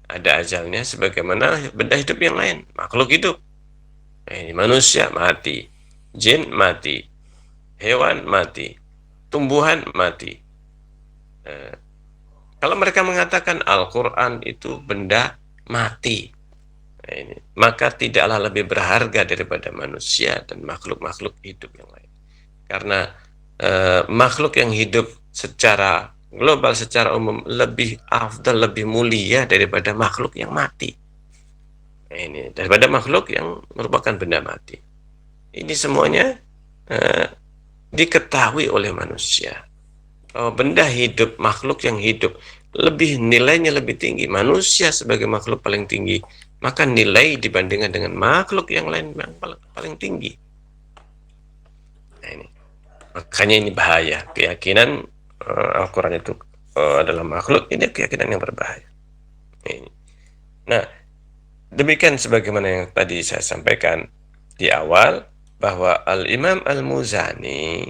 ada ajalnya sebagaimana benda hidup yang lain, makhluk hidup. Ini manusia mati, jin mati, hewan mati, tumbuhan mati. Kalau mereka mengatakan Al-Quran itu benda mati, ini maka tidaklah lebih berharga daripada manusia dan makhluk-makhluk hidup yang lain. Karena makhluk yang hidup secara global, secara umum lebih afdal, lebih mulia daripada makhluk yang mati. Ini daripada makhluk yang merupakan benda mati. Ini semuanya diketahui oleh manusia. Benda hidup, makhluk yang hidup lebih nilainya lebih tinggi. Manusia sebagai makhluk paling tinggi, maka nilai dibandingkan dengan makhluk yang lain yang paling tinggi. Nah, ini makanya ini bahaya. Keyakinan Al-Quran itu adalah makhluk, ini keyakinan yang berbahaya. Ini. Nah, demikian sebagaimana yang tadi saya sampaikan di awal, bahwa Al-Imam Al-Muzani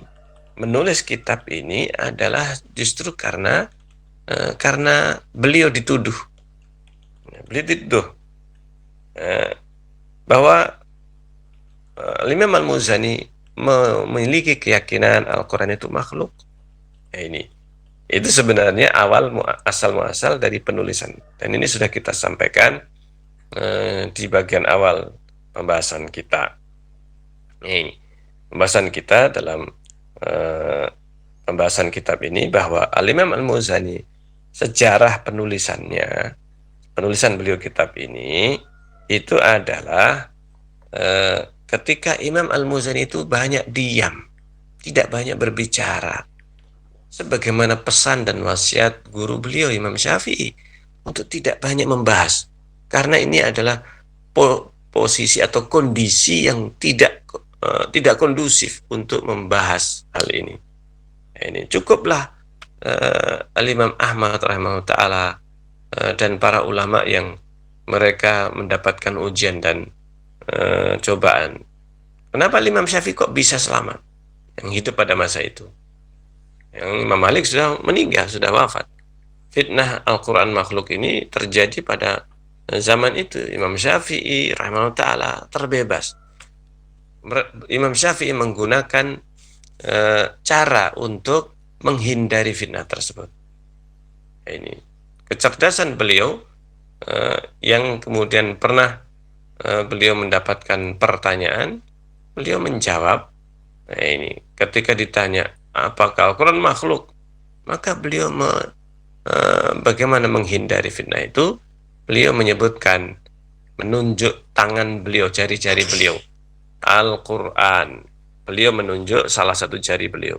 menulis kitab ini adalah justru karena beliau dituduh. Beliau dituduh bahwa Al-Imam Al-Muzani memiliki keyakinan Al-Quran itu makhluk. Ini itu sebenarnya asal muasal dari penulisan, dan ini sudah kita sampaikan di bagian awal pembahasan kita. Ini pembahasan kita dalam pembahasan kitab ini, bahwa Al-Imam Al-Muzani sejarah penulisan beliau kitab ini itu adalah ketika Imam Al-Muzani itu banyak diam, tidak banyak berbicara, sebagaimana pesan dan wasiat guru beliau Imam Syafi'i untuk tidak banyak membahas, karena ini adalah posisi atau kondisi yang tidak kondusif untuk membahas hal ini. Ini cukuplah Al-Imam Ahmad rahimahullah ta'ala dan para ulama yang mereka mendapatkan ujian dan cobaan. Kenapa Imam Syafi'i kok bisa selamat, yang hidup pada masa itu? Yang Imam Malik sudah meninggal, sudah wafat. Fitnah Al-Quran makhluk ini terjadi pada zaman itu. Imam Syafi'i rahimahullah ta'ala terbebas. Imam Syafi'i menggunakan cara untuk menghindari fitnah tersebut. Ini kecerdasan beliau yang kemudian pernah beliau mendapatkan pertanyaan, beliau menjawab. Ini ketika ditanya apakah Al-Quran makhluk, maka beliau bagaimana menghindari fitnah itu, beliau menyebutkan, menunjuk tangan beliau, jari-jari beliau, Al-Quran. Beliau menunjuk salah satu jari beliau,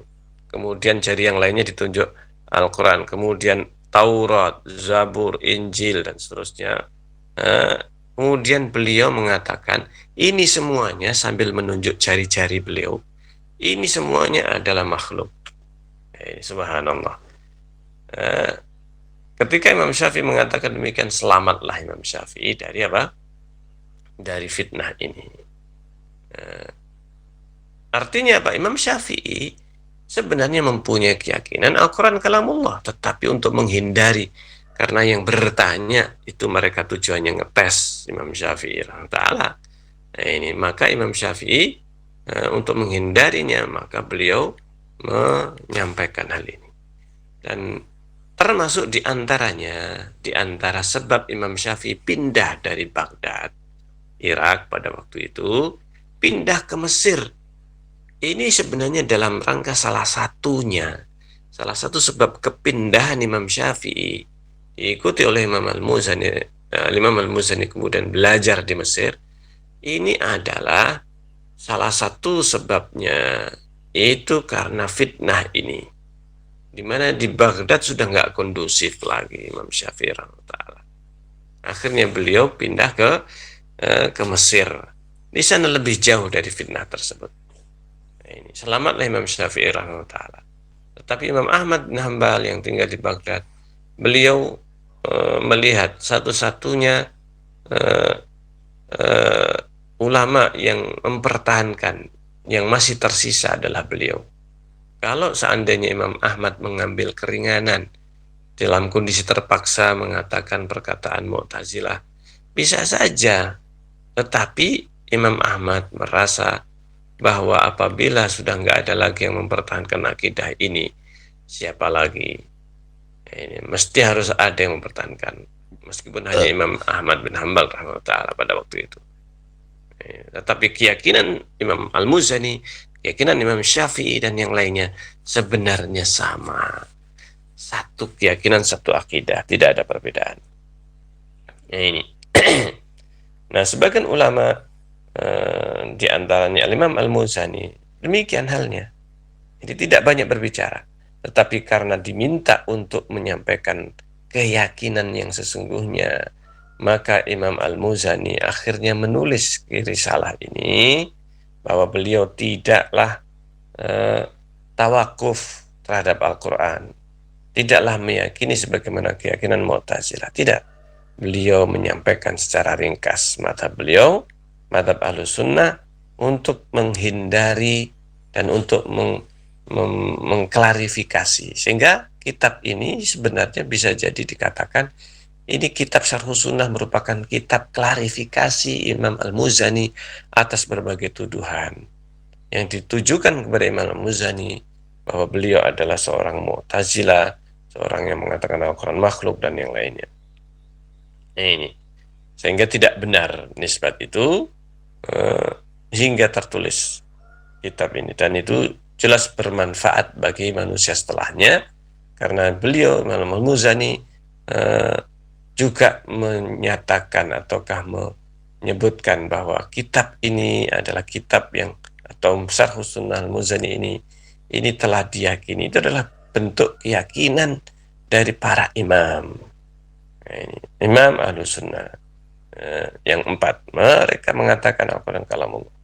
kemudian jari yang lainnya ditunjuk Al-Quran, kemudian Taurat, Zabur, Injil, dan seterusnya. Kemudian beliau mengatakan, ini semuanya sambil menunjuk jari-jari beliau, ini semuanya adalah makhluk. Subhanallah. Ketika Imam Syafi'i mengatakan demikian, selamatlah Imam Syafi'i dari apa? Dari fitnah ini. Artinya apa? Imam Syafi'i sebenarnya mempunyai keyakinan Al-Quran kalamullah, tetapi untuk menghindari, karena yang bertanya itu mereka tujuannya ngetes Imam Syafi'i ta'ala. Nah, ini maka Imam Syafi'i untuk menghindarinya maka beliau menyampaikan hal ini. Dan termasuk diantaranya, diantara sebab Imam Syafi'i pindah dari Baghdad, Irak pada waktu itu, pindah ke Mesir. Ini sebenarnya dalam rangka salah salah satu sebab kepindahan Imam Syafi'i diikuti oleh Imam Al-Muzani. Imam Al-Muzani kemudian belajar di Mesir. Ini adalah salah satu sebabnya itu karena fitnah ini, di mana di Baghdad sudah nggak kondusif lagi Imam Syafi'i rahimahullah. Akhirnya beliau pindah ke Mesir. Di sana lebih jauh dari fitnah tersebut. Nah, ini selamatlah Imam Syafi'i rahimahullah. Tetapi Imam Ahmad bin Hambal yang tinggal di Baghdad, beliau melihat satu-satunya ulama yang mempertahankan, yang masih tersisa adalah beliau. Kalau seandainya Imam Ahmad mengambil keringanan dalam kondisi terpaksa mengatakan perkataan Mu'tazilah, bisa saja. Tetapi Imam Ahmad merasa bahwa apabila sudah nggak ada lagi yang mempertahankan akidah ini, siapa lagi? Ini mesti harus ada yang mempertahankan, meskipun hanya Imam Ahmad bin Hambal rahimahullah pada waktu itu. Tetapi keyakinan Imam Al-Muzani, keyakinan Imam Syafi'i dan yang lainnya sebenarnya sama. Satu keyakinan, satu akidah, tidak ada perbedaan. Nah, ini. Nah, sebagian ulama di antaranya Imam Al-Muzani demikian halnya. Jadi tidak banyak berbicara, tetapi karena diminta untuk menyampaikan keyakinan yang sesungguhnya, maka Imam Al-Muzani akhirnya menulis risalah ini bahwa beliau tidaklah tawakuf terhadap Al-Quran, tidaklah meyakini sebagaimana keyakinan Mu'tazilah, tidak. Beliau menyampaikan secara ringkas mazhab beliau, mazhab Ahlus Sunnah, untuk menghindari dan untuk mengklarifikasi, sehingga kitab ini sebenarnya bisa jadi dikatakan ini kitab Syarhus Sunnah merupakan kitab klarifikasi Imam Al-Muzani atas berbagai tuduhan yang ditujukan kepada Imam Al-Muzani bahwa beliau adalah seorang Mu'tazilah, seorang yang mengatakan Al-Quran makhluk dan yang lainnya. Nah, ini sehingga tidak benar nisbat itu hingga tertulis kitab ini, dan itu jelas bermanfaat bagi manusia setelahnya, karena beliau Imam Al-Muzani juga menyatakan ataukah menyebutkan bahwa kitab ini adalah kitab yang, atau Syarhus Sunnah Al-Muzani ini telah diyakini, itu adalah bentuk keyakinan dari para imam. Nah, ini Imam Ahlus Sunnah yang 4, mereka mengatakan Al-Quran kalamullah.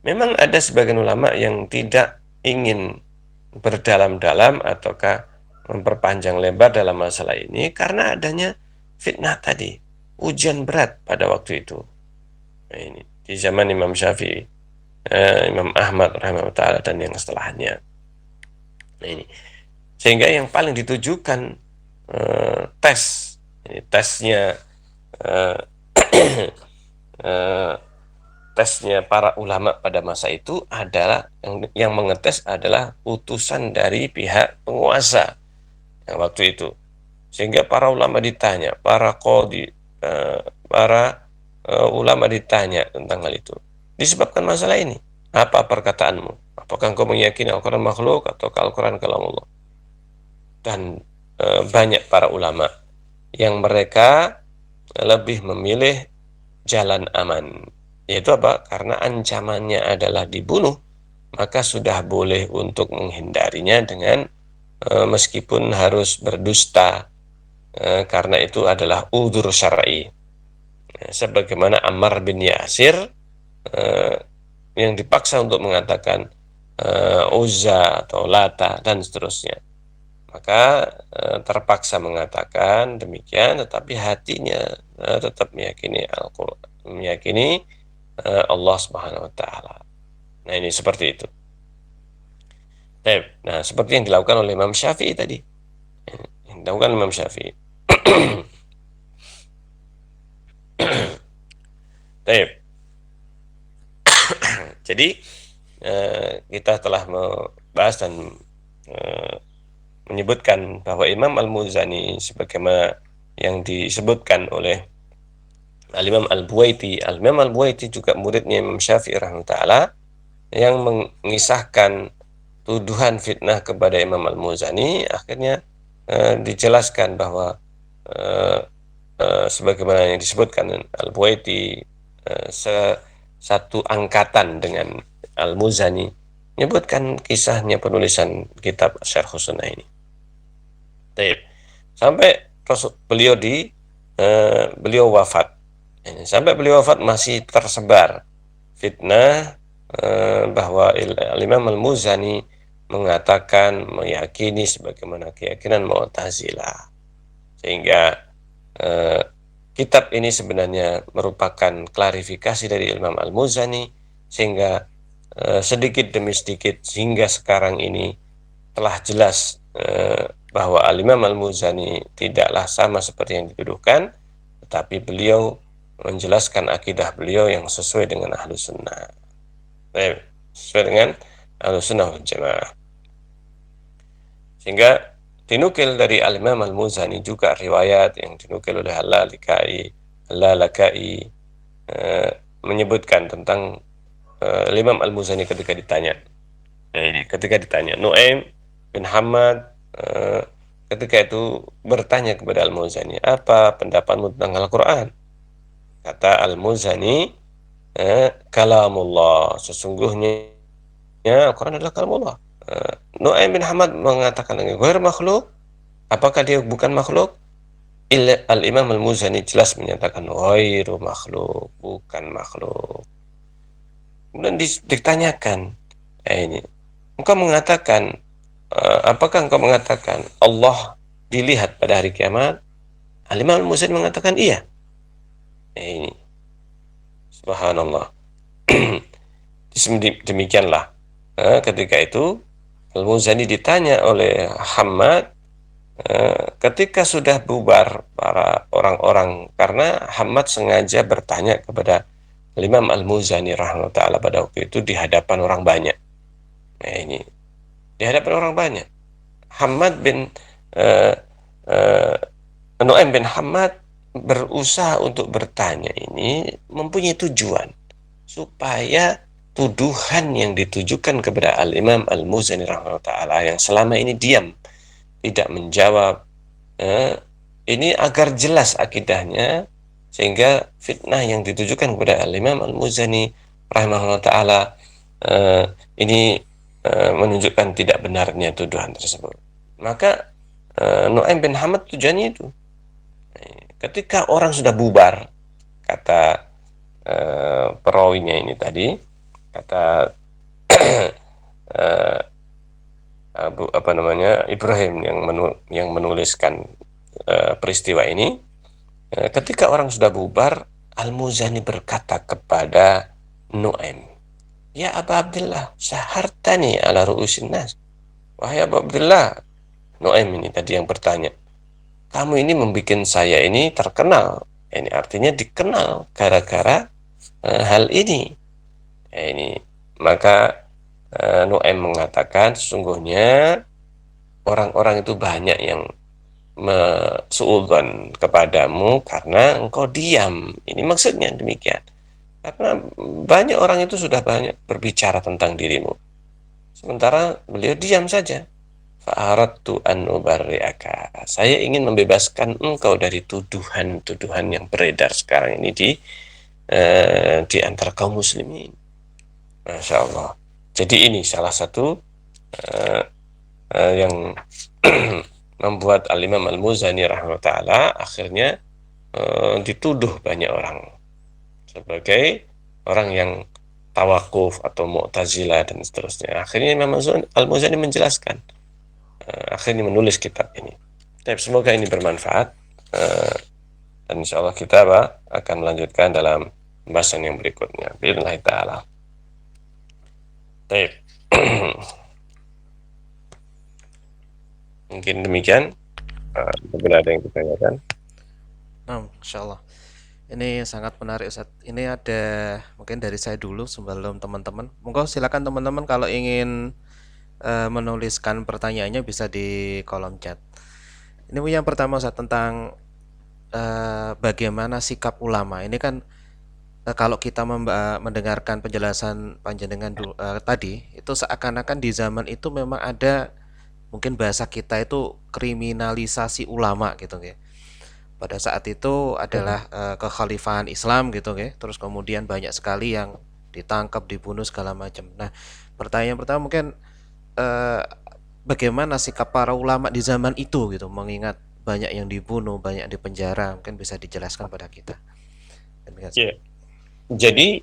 Memang ada sebagian ulama yang tidak ingin berdalam-dalam ataukah memperpanjang lebar dalam masalah ini karena adanya fitnah tadi, ujian berat pada waktu itu. Nah, ini di zaman Imam Syafi'i, Imam Ahmad rahimahullah dan yang setelahnya. Nah, ini sehingga yang paling ditujukan tesnya tesnya para ulama pada masa itu adalah yang mengetes adalah utusan dari pihak penguasa yang waktu itu, sehingga para ulama ditanya, para qadhi, para ulama ditanya tentang hal itu, disebabkan masalah ini, apa perkataanmu, apakah engkau meyakini Al-Quran makhluk atau Al-Quran kalamullah? Dan banyak para ulama yang mereka lebih memilih jalan aman, yaitu apa? Karena ancamannya adalah dibunuh, maka sudah boleh untuk menghindarinya dengan meskipun harus berdusta, karena itu adalah udzur syar'i. Sebagaimana Ammar bin Yasir yang dipaksa untuk mengatakan Uzza atau Lata dan seterusnya, maka terpaksa mengatakan demikian, tetapi hatinya tetap meyakini Al-Quran, meyakini Allah Subhanahu wa taala. Nah, ini seperti itu. Nah, seperti yang dilakukan oleh Imam Syafi'i tadi. Yang dilakukan Imam Syafi'i. Jadi kita telah membahas dan menyebutkan bahwa Imam Al-Muzani sebagaimana yang disebutkan oleh Al-Imam Al-Buwaiti. Al-Imam Al-Buwaiti juga muridnya Imam Syafi'i rahimahullah yang mengisahkan tuduhan fitnah kepada Imam Al-Muzani. Akhirnya dijelaskan bahwa sebagaimana yang disebutkan Al-Buwaiti satu angkatan dengan Al-Muzani, menyebutkan kisahnya penulisan kitab Syarh Sunnah ini. Sampai beliau wafat. Sampai beliau wafat masih tersebar fitnah bahwa Imam Al-Muzani mengatakan, meyakini sebagaimana keyakinan Mu'tazilah. Sehingga kitab ini sebenarnya merupakan klarifikasi dari Imam Al-Muzani, sehingga sedikit demi sedikit hingga sekarang ini telah jelas bahwa Al-Imam Al-Muzani tidaklah sama seperti yang dituduhkan, tetapi beliau menjelaskan akidah beliau yang sesuai dengan Ahlus Sunnah. Sesuai dengan Ahlus Sunnah wal Jamaah. Sehingga dinukil dari Al-Imam Al-Muzani juga riwayat yang dinukil oleh Al-Lalakai menyebutkan tentang Imam Al-Muzani ketika ditanya Nu'aim bin Hamad ketika itu bertanya kepada Al-Muzani, apa pendapatmu tentang Al-Quran? Kata Al-Muzani, kalamullah, sesungguhnya Al-Quran adalah kalamullah. Nu'aim bin Hamad mengatakan lagi, ghair makhluk, apakah dia bukan makhluk? Al-Imam Al-Muzani jelas menyatakan ghairu makhluk, bukan makhluk. Kemudian ditanyakan, ini engkau mengatakan, apakah engkau mengatakan Allah dilihat pada hari kiamat? Al-Imam Al-Muzani mengatakan iya. Ini subhanallah. Demikianlah ketika itu Al-Muzani ditanya oleh Hamad ketika sudah bubar para orang-orang, karena Hamad sengaja bertanya kepada Imam Al-Muzani rahimahullah ta'ala pada waktu itu di hadapan orang banyak. Nah, ini di hadapan orang banyak. Hamad bin Nu'aim bin Hamad berusaha untuk bertanya ini mempunyai tujuan supaya tuduhan yang ditujukan kepada Al-Imam Al-Muzani rahimahullah ta'ala yang selama ini diam, tidak menjawab, ini agar jelas akidahnya, sehingga fitnah yang ditujukan kepada Al-Imam Al-Muzani rahimahullah ta'ala ini menunjukkan tidak benarnya tuduhan tersebut. Maka Nu'aim bin Hamad tujuannya itu. Ketika orang sudah bubar, kata perawinya ini tadi, kata Ibrahim yang menuliskan peristiwa ini, ketika orang sudah bubar, Al-Muzani berkata kepada Nu'aim, ya Aba Abdullah, syahartani ala ru'usin nas. Wahai Abu Abdullah, Nu'aim ini tadi yang bertanya, kamu ini membuat saya ini terkenal. Ini artinya dikenal gara-gara hal ini. Ini maka Nu'aim mengatakan, sesungguhnya orang-orang itu banyak yang suudzon kepadamu karena engkau diam. Ini maksudnya demikian. Karena banyak orang itu sudah banyak berbicara tentang dirimu, sementara beliau diam saja. Fa'aradtu an ubarri'aka. Saya ingin membebaskan engkau dari tuduhan-tuduhan yang beredar sekarang ini di antara kaum muslimin. Masya Allah. Jadi ini salah satu yang membuat Al-Imam Al-Muzani rahimahullah ta'ala akhirnya dituduh banyak orang sebagai orang yang tawakuf atau Mu'tazilah dan seterusnya. Akhirnya Imam Al-Muzani menjelaskan, akhirnya menulis kitab ini. Semoga ini bermanfaat, dan insya Allah kita akan melanjutkan dalam pembahasan yang berikutnya. Bismillah ta'ala. Baik. Mungkin demikian. Apabila ada yang ditanyakan. Nah, insyaallah. Ini sangat menarik Ustaz. Ini ada mungkin dari saya dulu sebelum teman-teman. Monggo silakan teman-teman kalau ingin menuliskan pertanyaannya bisa di kolom chat. Ini yang pertama Ustaz tentang bagaimana sikap ulama. Ini kan kalau kita mendengarkan penjelasan panjenengan tadi, itu seakan-akan di zaman itu memang ada mungkin bahasa kita itu kriminalisasi ulama gitu ya. Pada saat itu adalah kekhalifahan Islam gitu ya. Terus kemudian banyak sekali yang ditangkap, dibunuh segala macam. Nah, pertanyaan pertama mungkin bagaimana sikap para ulama di zaman itu gitu, mengingat banyak yang dibunuh, banyak yang dipenjara, mungkin bisa dijelaskan pada kita. Ya. Jadi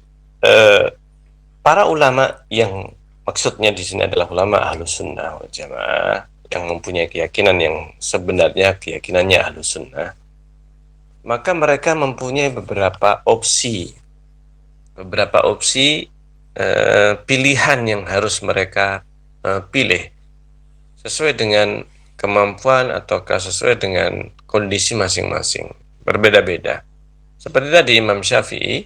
para ulama yang maksudnya di sini adalah ulama Ahlus Sunnah wal Jamaah yang mempunyai keyakinan yang sebenarnya keyakinannya Ahlus Sunnah. Maka mereka mempunyai beberapa opsi pilihan yang harus mereka pilih sesuai dengan kemampuan ataukah sesuai dengan kondisi masing-masing, berbeda-beda. Seperti tadi Imam Syafi'i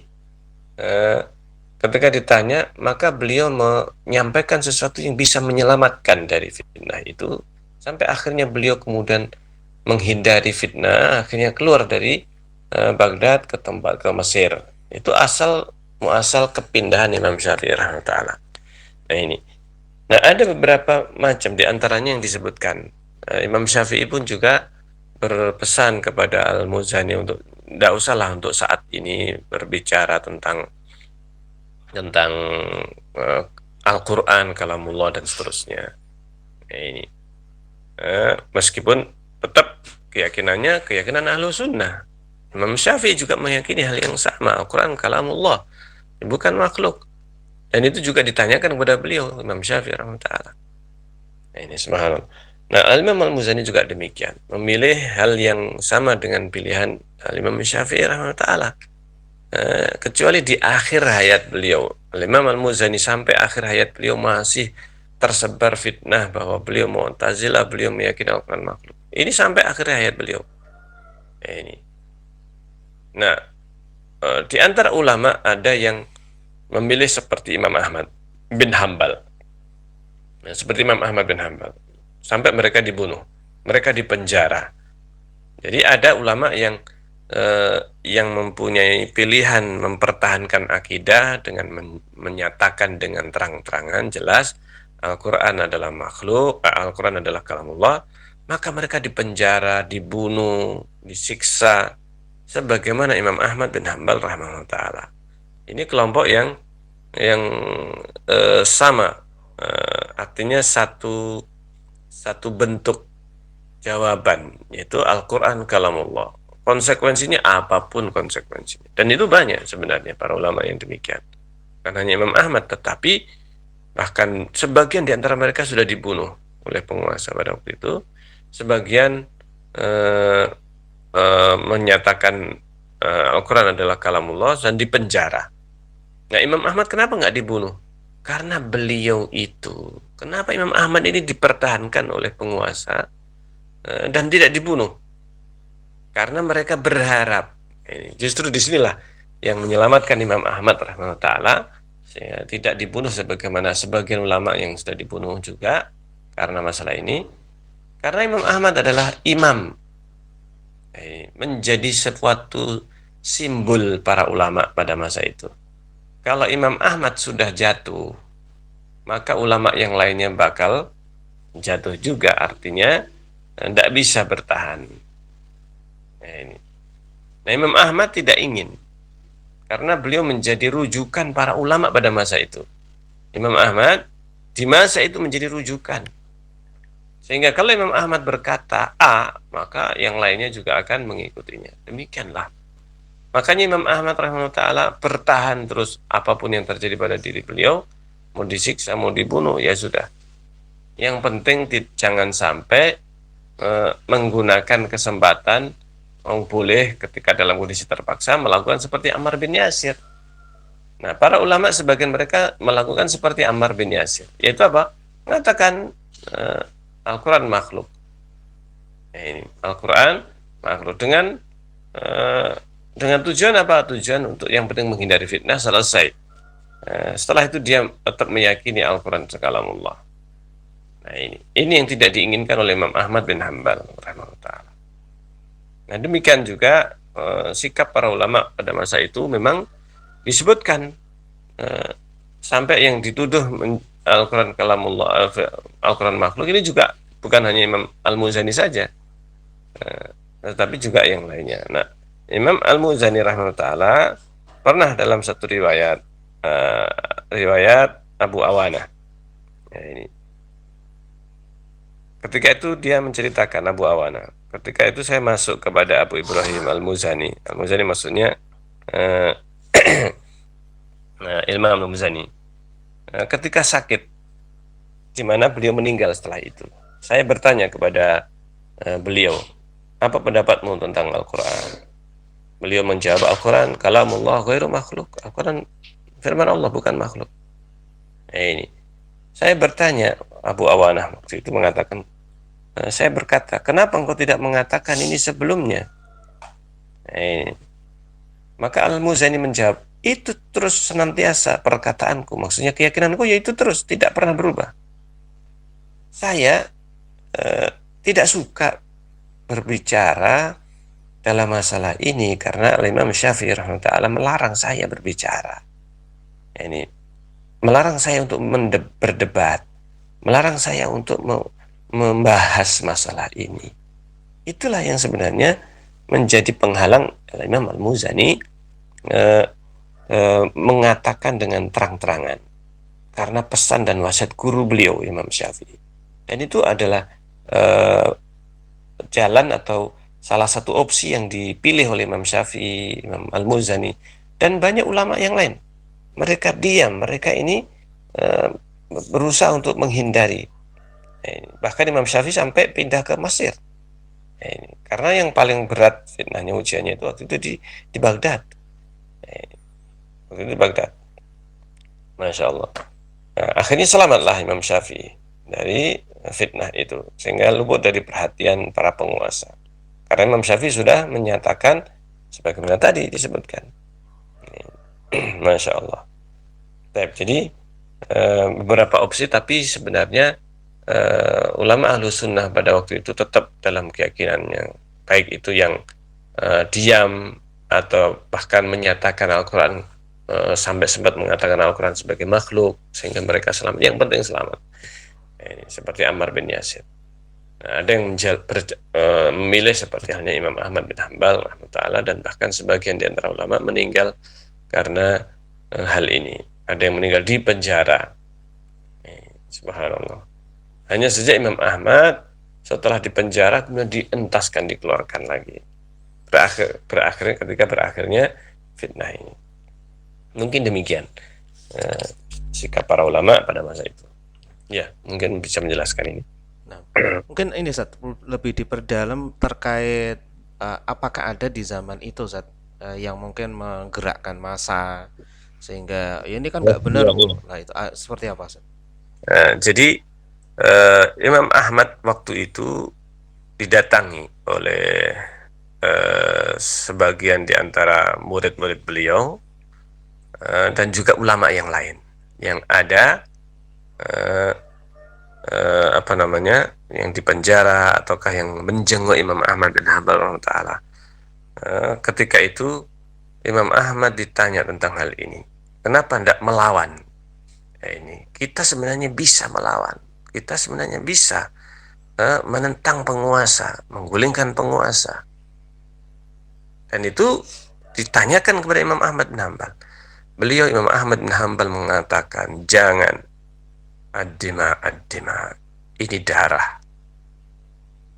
ketika ditanya, maka beliau menyampaikan sesuatu yang bisa menyelamatkan dari fitnah itu, sampai akhirnya beliau kemudian menghindari fitnah, akhirnya keluar dari Baghdad ke Mesir. Itu muasal kepindahan Imam Syafi'i rahimahullah. Nah ini. Nah ada beberapa macam diantaranya yang disebutkan. Imam Syafi'i pun juga berpesan kepada Al-Muzani untuk tidak usahlah untuk saat ini berbicara tentang Al-Quran, kalamullah dan seterusnya. Nah, ini meskipun tetap keyakinan Ahlus Sunnah. Imam Syafi'i juga meyakini hal yang sama, Al-Quran kalamullah, bukan makhluk. Dan itu juga ditanyakan kepada beliau, Imam Syafi'i rahimahullah. Nah, ini subhanallah. Nah, Al-Imam Al-Muzani juga demikian, memilih hal yang sama dengan pilihan Al-Imam Syafi'i rahimahullah. Kecuali di akhir hayat beliau, Al-Imam Al-Muzani sampai akhir hayat beliau masih tersebar fitnah bahwa beliau Mu'tazilah, beliau meyakini Al-Quran makhluk. Ini sampai akhir hayat beliau. Ini. Nah, di antara ulama ada yang memilih seperti Imam Ahmad bin Hambal. Nah, seperti Imam Ahmad bin Hambal. Sampai mereka dibunuh, mereka dipenjara. Jadi ada ulama yang mempunyai pilihan mempertahankan akidah dengan menyatakan dengan terang-terangan jelas Al-Quran adalah makhluk, Al-Quran adalah kalamullah, maka mereka dipenjara, dibunuh, disiksa, sebagaimana Imam Ahmad bin Hambal rahimahullah ta'ala. Ini kelompok yang sama, artinya satu bentuk jawaban, yaitu Al-Quran kalamullah. Konsekuensinya apapun konsekuensinya. Dan itu banyak sebenarnya para ulama yang demikian. Bukan hanya Imam Ahmad, tetapi bahkan sebagian di antara mereka sudah dibunuh oleh penguasa pada waktu itu. Sebagian menyatakan Al-Quran adalah kalamullah dan dipenjara. Nah, Imam Ahmad kenapa nggak dibunuh? Karena beliau itu, kenapa Imam Ahmad ini dipertahankan oleh penguasa dan tidak dibunuh? Karena mereka berharap, justru disinilah yang menyelamatkan Imam Ahmad rahimahullah ta'ala, tidak dibunuh sebagaimana sebagian ulama yang sudah dibunuh juga karena masalah ini. Karena Imam Ahmad adalah imam, menjadi sesuatu simbol para ulama pada masa itu. Kalau Imam Ahmad sudah jatuh, maka ulama yang lainnya bakal jatuh juga, artinya tidak bisa bertahan. Nah, Imam Ahmad tidak ingin, karena beliau menjadi rujukan para ulama pada masa itu. Imam Ahmad di masa itu menjadi rujukan, sehingga kalau Imam Ahmad berkata A, maka yang lainnya juga akan mengikutinya. Demikianlah. Makanya Imam Ahmad rahimahullah ta'ala bertahan terus, apapun yang terjadi pada diri beliau, mau disiksa, mau dibunuh, ya sudah. Yang penting jangan sampai menggunakan kesempatan, boleh ketika dalam kondisi terpaksa melakukan seperti Ammar bin Yasir. Nah, para ulama sebagian mereka melakukan seperti Ammar bin Yasir, yaitu apa? Mengatakan Al-Quran makhluk. Ini Al-Quran makhluk dengan tujuan apa? Tujuan untuk yang penting menghindari fitnah, selesai. Setelah itu dia tetap meyakini Al-Quran kalamullah. Nah, ini yang tidak diinginkan oleh Imam Ahmad bin Hanbal rahimahullah. Nah, demikian juga sikap para ulama pada masa itu memang disebutkan sampai yang dituduh Al-Quran kalamullah, Al-Quran makhluk ini juga bukan hanya Imam Al-Muzani saja, tetapi juga yang lainnya. Nah, Imam Al-Muzani rahimahullah pernah dalam satu riwayat Abu Awanah. Ya, ini. Ketika itu dia menceritakan Abu Awanah. Ketika itu saya masuk kepada Abu Ibrahim Al-Muzani. Al-Muzani maksudnya Imam Al-Muzani. Ketika sakit, di mana beliau meninggal setelah itu. Saya bertanya kepada beliau, apa pendapatmu tentang Al-Quran? Beliau menjawab, Al-Quran kalamullah ghairu makhluk. Al-Quran firman Allah, bukan makhluk. Nah, ini. Saya bertanya, Abu Awanah waktu itu mengatakan, saya berkata, kenapa engkau tidak mengatakan ini sebelumnya? Nah, ini. Maka Al-Muzani menjawab, itu terus senantiasa perkataanku, maksudnya keyakinanku yaitu terus, tidak pernah berubah. Saya tidak suka berbicara dalam masalah ini karena Imam Syafi'i rahimahullah melarang saya berbicara. Ini melarang saya untuk berdebat, melarang saya untuk membahas masalah ini. Itulah yang sebenarnya menjadi penghalang Imam Al-Muzani mengatakan dengan terang-terangan karena pesan dan wasiat guru beliau Imam Syafi'i. Dan itu adalah jalan atau salah satu opsi yang dipilih oleh Imam Syafi'i, Imam Al-Muzani, dan banyak ulama yang lain. Mereka diam, mereka ini berusaha untuk menghindari. Bahkan Imam Syafi'i sampai pindah ke Mesir. Karena yang paling berat fitnahnya, ujiannya itu waktu itu di Baghdad. Waktu itu di Baghdad. Masya Allah. Nah, akhirnya selamatlah Imam Syafi'i dari fitnah itu, sehingga luput dari perhatian para penguasa. Karena Imam Syafi'i sudah menyatakan sebagaimana tadi disebutkan. Masya Allah. Jadi beberapa opsi, tapi sebenarnya ulama ahlu sunnah pada waktu itu tetap dalam keyakinannya, baik itu yang diam atau bahkan menyatakan Al-Quran, sampai sempat mengatakan Al-Quran sebagai makhluk sehingga mereka selamat. Yang penting selamat. Ini seperti Ammar bin Yasir. Nah, ada yang memilih seperti halnya Imam Ahmad bin Hanbal rahimahullah, dan bahkan sebagian di antara ulama meninggal karena hal ini. Ada yang meninggal di penjara. Subhanallah. Hanya saja Imam Ahmad setelah di penjara kemudian dientaskan, dikeluarkan lagi. Berakhirnya fitnah ini. Mungkin demikian sikap para ulama pada masa itu. Ya, mungkin bisa menjelaskan ini. Nah, mungkin ini Zat, lebih diperdalam terkait apakah ada di zaman itu Zat yang mungkin menggerakkan massa sehingga ya ini kan nggak benar. Nah, itu seperti apa Zat? Jadi Imam Ahmad waktu itu didatangi oleh sebagian di antara murid-murid beliau dan juga ulama yang lain yang ada yang dipenjara ataukah yang menjenguk Imam Ahmad bin Hanbal taala. Ketika itu Imam Ahmad ditanya tentang hal ini, kenapa tidak melawan? Ini kita sebenarnya bisa melawan, kita sebenarnya bisa menentang penguasa, menggulingkan penguasa. Dan itu ditanyakan kepada Imam Ahmad bin Hanbal. Beliau Imam Ahmad bin Hanbal mengatakan, jangan, ad-dima, ini darah.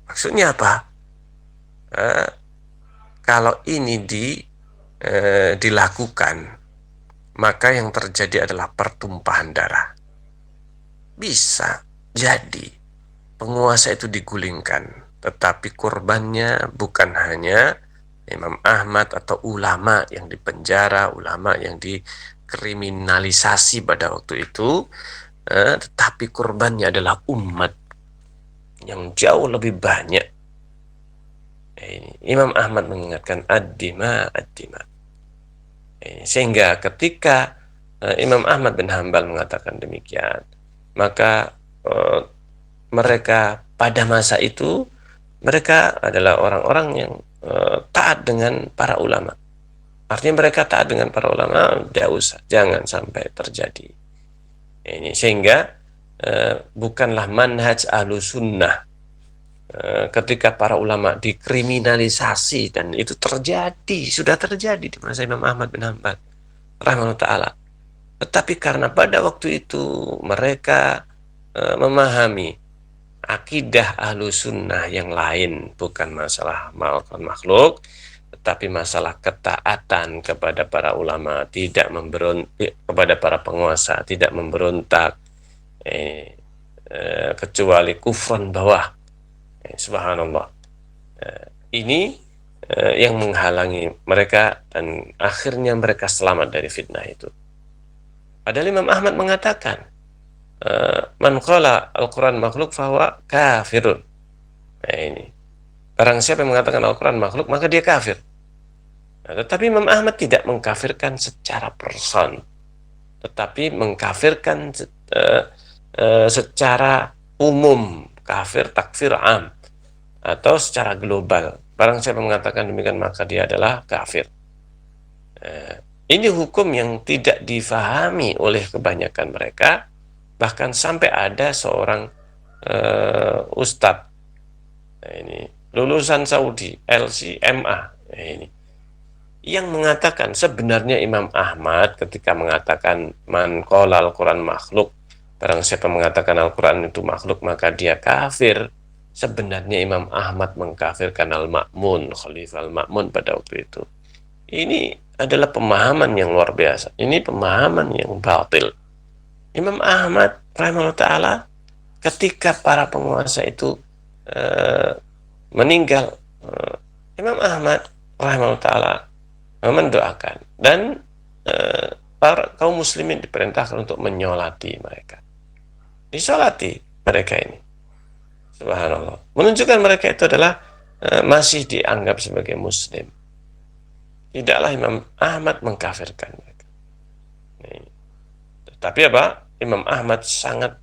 Maksudnya apa? Kalau ini dilakukan, maka yang terjadi adalah pertumpahan darah. Bisa jadi penguasa itu digulingkan, tetapi korbannya bukan hanya Imam Ahmad atau ulama yang dipenjara, ulama yang dikriminalisasi pada waktu itu, tetapi korbannya adalah umat yang jauh lebih banyak. Imam Ahmad mengingatkan ad-dima, ad-dima. Sehingga ketika Imam Ahmad bin Hanbal mengatakan demikian, maka mereka pada masa itu mereka adalah orang-orang yang taat dengan para ulama. Artinya mereka taat dengan para ulama, tidak usah, jangan sampai terjadi ini. Sehingga bukanlah manhaj ahlu sunnah ketika para ulama dikriminalisasi, dan itu terjadi, sudah terjadi di masa Imam Ahmad bin Hanbal rahimahullah ta'ala. Tetapi karena pada waktu itu mereka memahami akidah ahlu sunnah yang lain, bukan masalah makhluk, tetapi masalah ketaatan kepada para ulama, tidak memberontak kepada para penguasa, tidak memberontak kecuali kufran bawah. Subhanallah. Ini yang menghalangi mereka, dan akhirnya mereka selamat dari fitnah itu. Padahal Imam Ahmad mengatakan, man qala Al-Quran makhluk fahuwa kafirun. Ini barang siapa yang mengatakan Al-Quran makhluk, maka dia kafir. Tetapi Imam Ahmad tidak mengkafirkan secara person, tetapi mengkafirkan secara umum, kafir takfir am, atau secara global. Barang siapa mengatakan demikian, maka dia adalah kafir. Ini hukum yang tidak difahami oleh kebanyakan mereka. Bahkan sampai ada seorang ustadz, ini lulusan Saudi, LCMA, ini yang mengatakan sebenarnya Imam Ahmad ketika mengatakan man qala Al-Quran makhluk, barang siapa mengatakan Al-Quran itu makhluk maka dia kafir, sebenarnya Imam Ahmad mengkafirkan Al-Ma'mun, Khalifah Al-Ma'mun pada waktu itu. Ini adalah pemahaman yang luar biasa, ini pemahaman yang batil. Imam Ahmad rahimahullah ta'ala ketika para penguasa itu meninggal, Imam Ahmad rahimahullah ta'ala mendoakan, dan para kaum muslimin diperintahkan untuk menyolati mereka, disolati mereka ini. Subhanallah, menunjukkan mereka itu adalah masih dianggap sebagai muslim. Tidaklah Imam Ahmad mengkafirkan mereka. Tapi apa? Imam Ahmad sangat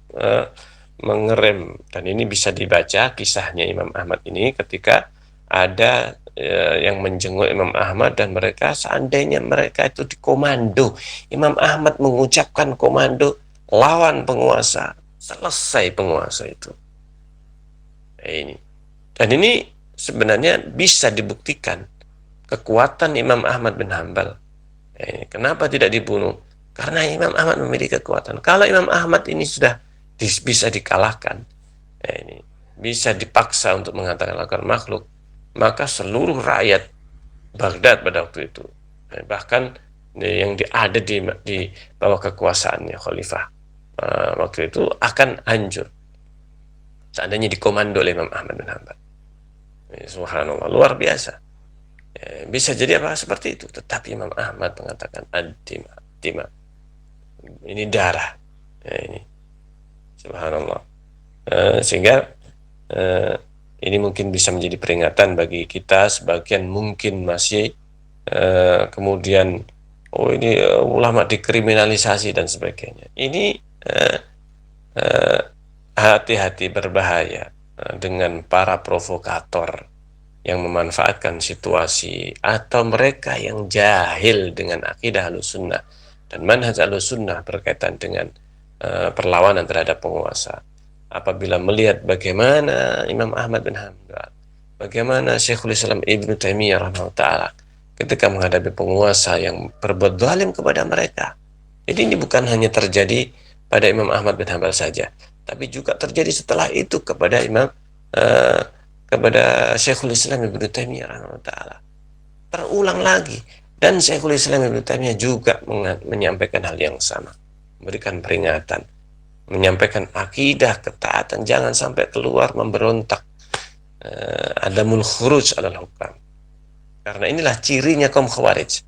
mengerem, dan ini bisa dibaca kisahnya Imam Ahmad ini ketika ada yang menjenguk Imam Ahmad, dan mereka seandainya mereka itu dikomando, Imam Ahmad mengucapkan komando lawan penguasa, selesai penguasa itu. Ini, dan ini sebenarnya bisa dibuktikan kekuatan Imam Ahmad bin Hanbal. Kenapa tidak dibunuh? Karena Imam Ahmad memiliki kekuatan. Kalau Imam Ahmad ini sudah bisa dikalahkan, ini bisa dipaksa untuk mengatakan Al-Quran makhluk, maka seluruh rakyat Baghdad pada waktu itu, bahkan yang ada di bawah kekuasaannya Khalifah waktu itu, akan hancur seandainya dikomando oleh Imam Ahmad bin Hanbal. Subhanallah, luar biasa. Bisa jadi apa seperti itu, tetapi Imam Ahmad mengatakan ad-dima, dima, ini darah. Ini subhanallah. Sehingga ini mungkin bisa menjadi peringatan bagi kita. Sebagian mungkin masih kemudian ini ulama dikriminalisasi dan sebagainya. Ini hati-hati, berbahaya dengan para provokator yang memanfaatkan situasi, atau mereka yang jahil dengan akidah Ahlussunnah dan manhaj Ahlussunnah berkaitan dengan perlawanan terhadap penguasa. Apabila melihat bagaimana Imam Ahmad bin Hanbal, bagaimana Syekhul Islam Ibnu Taimiyah rahimahullah ta'ala ketika menghadapi penguasa yang berbuat zalim kepada mereka. Jadi ini bukan hanya terjadi pada Imam Ahmad bin Hanbal saja, tapi juga terjadi setelah itu kepada kepada Syekhul Islam Ibnu Taimiyah rahimahullah ta'ala. Terulang lagi, dan Syekhul Islam Ibnu Taimiyah juga menyampaikan hal yang sama, memberikan peringatan, menyampaikan akidah ketaatan, jangan sampai keluar memberontak, adamul khuruj alal hukam, karena inilah cirinya kaum khawarij.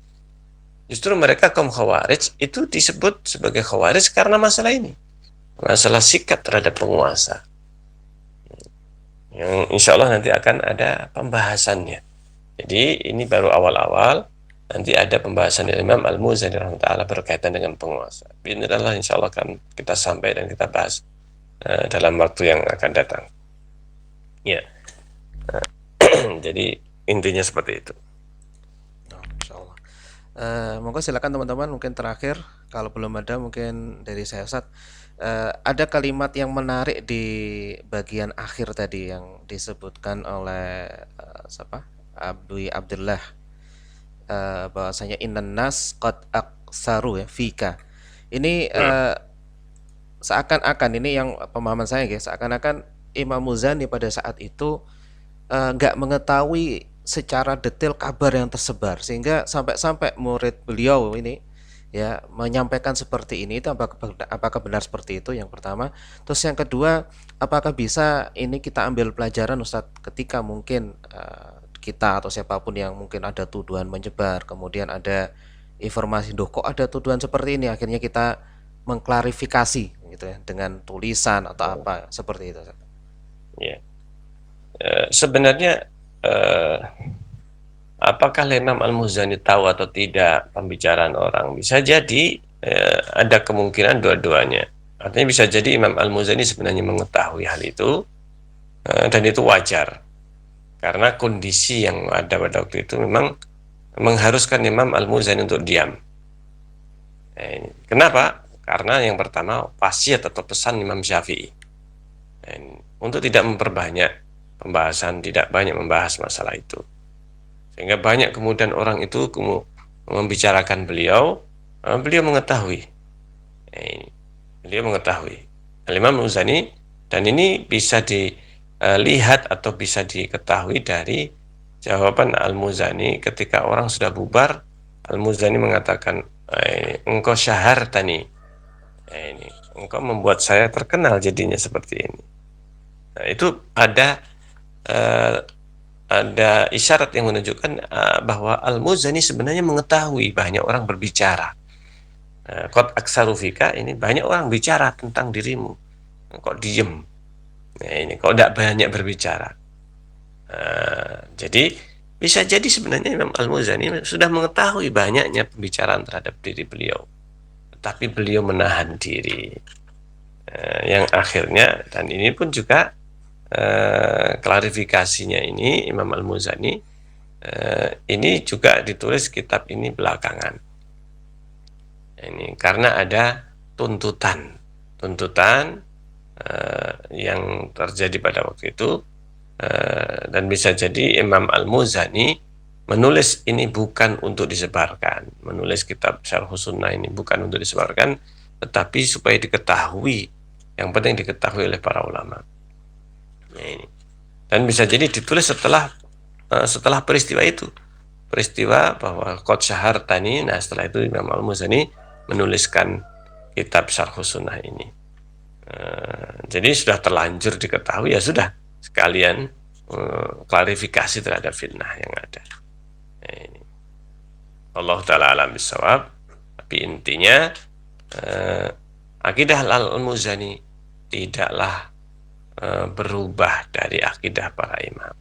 Justru mereka kaum Khawarij itu disebut sebagai Khawarij karena masalah ini, masalah sikap terhadap penguasa. Yang insya Allah nanti akan ada pembahasannya. Jadi ini baru awal-awal, nanti ada pembahasan dari Imam Al-Muzani rahimahullah berkaitan dengan penguasa. Bismillah, insya Allah akan kita sampai dan kita bahas dalam waktu yang akan datang. Ya, jadi intinya seperti itu. Oh, Insya Allah. Monggo silakan teman-teman, mungkin terakhir kalau belum ada mungkin dari saya Ustaz. Ada kalimat yang menarik di bagian akhir tadi yang disebutkan oleh siapa? Abu Abdullah, bahwasanya innan nas qad aksaru ya fika. Ini seakan-akan ini yang pemahaman saya guys, seakan-akan Imam Muzani pada saat itu nggak mengetahui secara detail kabar yang tersebar sehingga sampai-sampai murid beliau ini ya menyampaikan seperti ini. Itu apakah benar seperti itu, yang pertama. Terus yang kedua, apakah bisa ini kita ambil pelajaran Ustadz ketika mungkin kita atau siapapun yang mungkin ada tuduhan menyebar, kemudian ada informasi kok ada tuduhan seperti ini, akhirnya kita mengklarifikasi gitu ya dengan tulisan atau apa seperti itu Ustadz. Ya, sebenarnya apakah Imam Al-Muzani tahu atau tidak pembicaraan orang? Bisa jadi ada kemungkinan dua-duanya. Artinya bisa jadi Imam Al-Muzani sebenarnya mengetahui hal itu dan itu wajar. Karena kondisi yang ada pada waktu itu memang mengharuskan Imam Al-Muzani untuk diam. Kenapa? Karena yang pertama wasiat atau pesan Imam Syafi'i. Untuk tidak memperbanyak pembahasan, tidak banyak membahas masalah itu. Sehingga banyak kemudian orang itu membicarakan beliau, beliau mengetahui. Beliau mengetahui. Imam Muzani, dan ini bisa dilihat atau bisa diketahui dari jawaban Al-Muzani ketika orang sudah bubar. Al-Muzani mengatakan, engkau syahartani. Engkau membuat saya terkenal jadinya seperti ini. Nah, itu ada isyarat yang menunjukkan bahwa Al-Muzani sebenarnya mengetahui banyak orang berbicara. Qad aksarufika, ini banyak orang bicara tentang dirimu. Kok diem? Nah, ini kok tidak banyak berbicara. Jadi bisa jadi sebenarnya Imam Al-Muzani sudah mengetahui banyaknya pembicaraan terhadap diri beliau, tapi beliau menahan diri. Yang akhirnya, dan ini pun juga klarifikasinya ini Imam Al-Muzani ini juga ditulis kitab ini belakangan. Ini karena ada tuntutan yang terjadi pada waktu itu, dan bisa jadi Imam Al-Muzani menulis ini bukan untuk disebarkan, menulis kitab Syarh Sunnah ini bukan untuk disebarkan, tetapi supaya diketahui, yang penting diketahui oleh para ulama. Ini. Dan bisa jadi ditulis setelah peristiwa itu, peristiwa bahwa Qad syahartani. Nah, setelah itu Imam Al-Muzani menuliskan kitab Syarh Sunnah ini. Jadi sudah terlanjur diketahui, ya sudah sekalian klarifikasi terhadap fitnah yang ada. Ini. Allah Ta'ala alam bisawab. Tapi intinya akidah Al-Muzani tidaklah berubah dari akidah para imam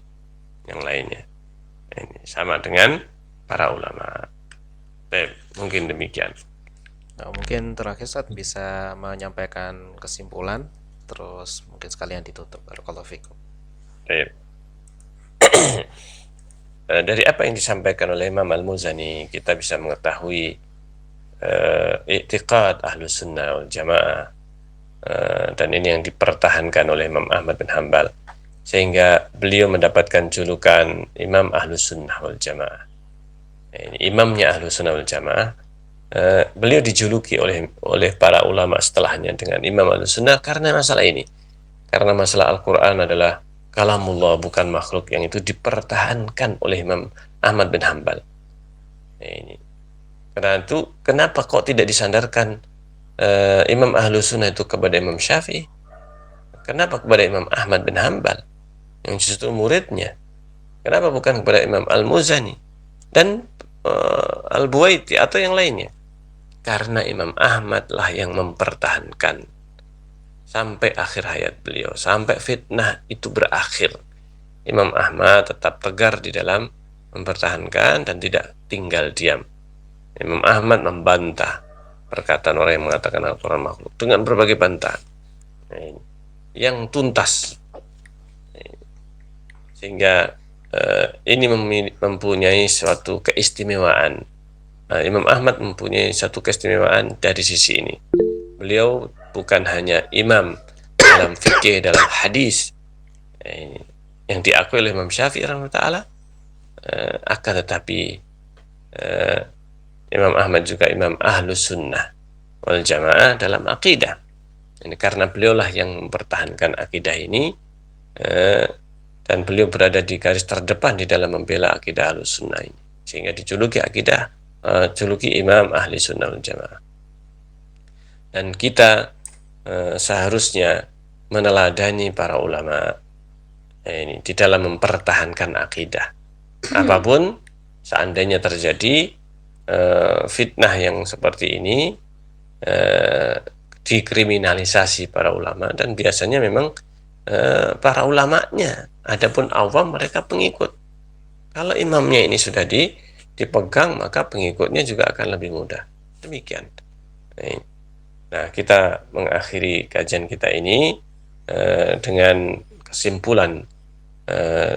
yang lainnya. Ini sama dengan para ulama. Mungkin demikian. Nah, mungkin terakhir Ustaz bisa menyampaikan kesimpulan, terus mungkin sekalian ditutup. Barakallahu fikum. Dari apa yang disampaikan oleh Imam Al-Muzani, kita bisa mengetahui i'tiqad Ahlus Sunnah wal Jamaah, dan ini yang dipertahankan oleh Imam Ahmad bin Hanbal, sehingga beliau mendapatkan julukan Imam Ahlus Sunnah wal Jamaah. Ini imamnya Ahlus Sunnah wal Jamaah. Beliau dijuluki oleh para ulama setelahnya dengan Imam Ahlus-Sunnah karena masalah ini. Karena masalah Al-Quran adalah kalamullah, bukan makhluk, yang itu dipertahankan oleh Imam Ahmad bin Hanbal. Ini. Karena itu, kenapa kok tidak disandarkan Imam Ahlus-Sunnah itu kepada Imam Syafi'i? Kenapa kepada Imam Ahmad bin Hanbal yang justru muridnya? Kenapa bukan kepada Imam Al-Muzani? Dan Al-Buwaiti atau yang lainnya. Karena Imam Ahmad lah yang mempertahankan sampai akhir hayat beliau, sampai fitnah itu berakhir. Imam Ahmad tetap tegar di dalam mempertahankan dan tidak tinggal diam. Imam Ahmad membantah perkataan orang yang mengatakan Al-Quran makhluk dengan berbagai bantahan yang tuntas, sehingga ini mempunyai suatu keistimewaan. Imam Ahmad mempunyai satu keistimewaan dari sisi ini. Beliau bukan hanya imam dalam fikih, dalam hadis yang diakui oleh Imam Syafi'i rahimahullah, akan tetapi Imam Ahmad juga imam ahlus sunnah wal jamaah dalam akidah. Ini karena beliaulah yang mempertahankan akidah ini, dan beliau berada di garis terdepan di dalam membela akidah ahlus sunnah ini, sehingga dijuluki juluki imam ahli sunnah wal jamaah. Dan kita seharusnya meneladani para ulama ini di dalam mempertahankan akidah. Apapun seandainya terjadi fitnah yang seperti ini, dikriminalisasi para ulama, dan biasanya memang para ulamanya, adapun awam mereka pengikut. Kalau imamnya ini sudah dipegang, maka pengikutnya juga akan lebih mudah. Demikian. Nah, kita mengakhiri kajian kita ini dengan kesimpulan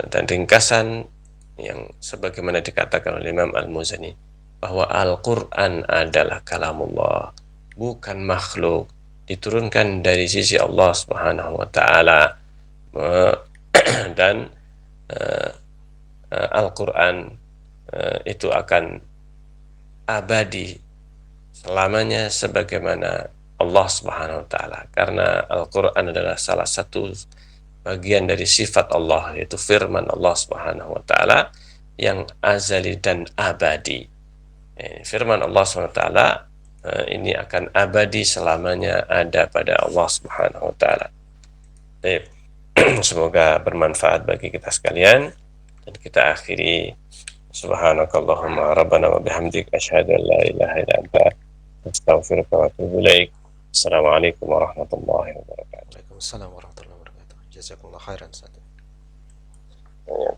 dan ringkasan yang sebagaimana dikatakan oleh Imam Al-Muzani, bahwa Al-Quran adalah kalamullah, bukan makhluk, diturunkan dari sisi Allah Subhanahu wa Ta'ala, dan Al-Quran itu akan abadi selamanya sebagaimana Allah Subhanahu wa Ta'ala, karena Al-Quran adalah salah satu bagian dari sifat Allah, yaitu firman Allah Subhanahu wa Ta'ala yang azali dan abadi. Firman Allah Subhanahu wa Ta'ala ini akan abadi selamanya ada pada Allah Subhanahu wa Ta'ala. Semoga bermanfaat bagi kita sekalian, dan kita akhiri subhanakallahumma rabbana wa bihamdik asyhadu an la ilaha illa anta astaghfiruka wa atubu ilaik. Assalamualaikum warahmatullahi wabarakatuh. Waalaikumsalam warahmatullahi wabarakatuh. Jazakumullah khairan. Ya.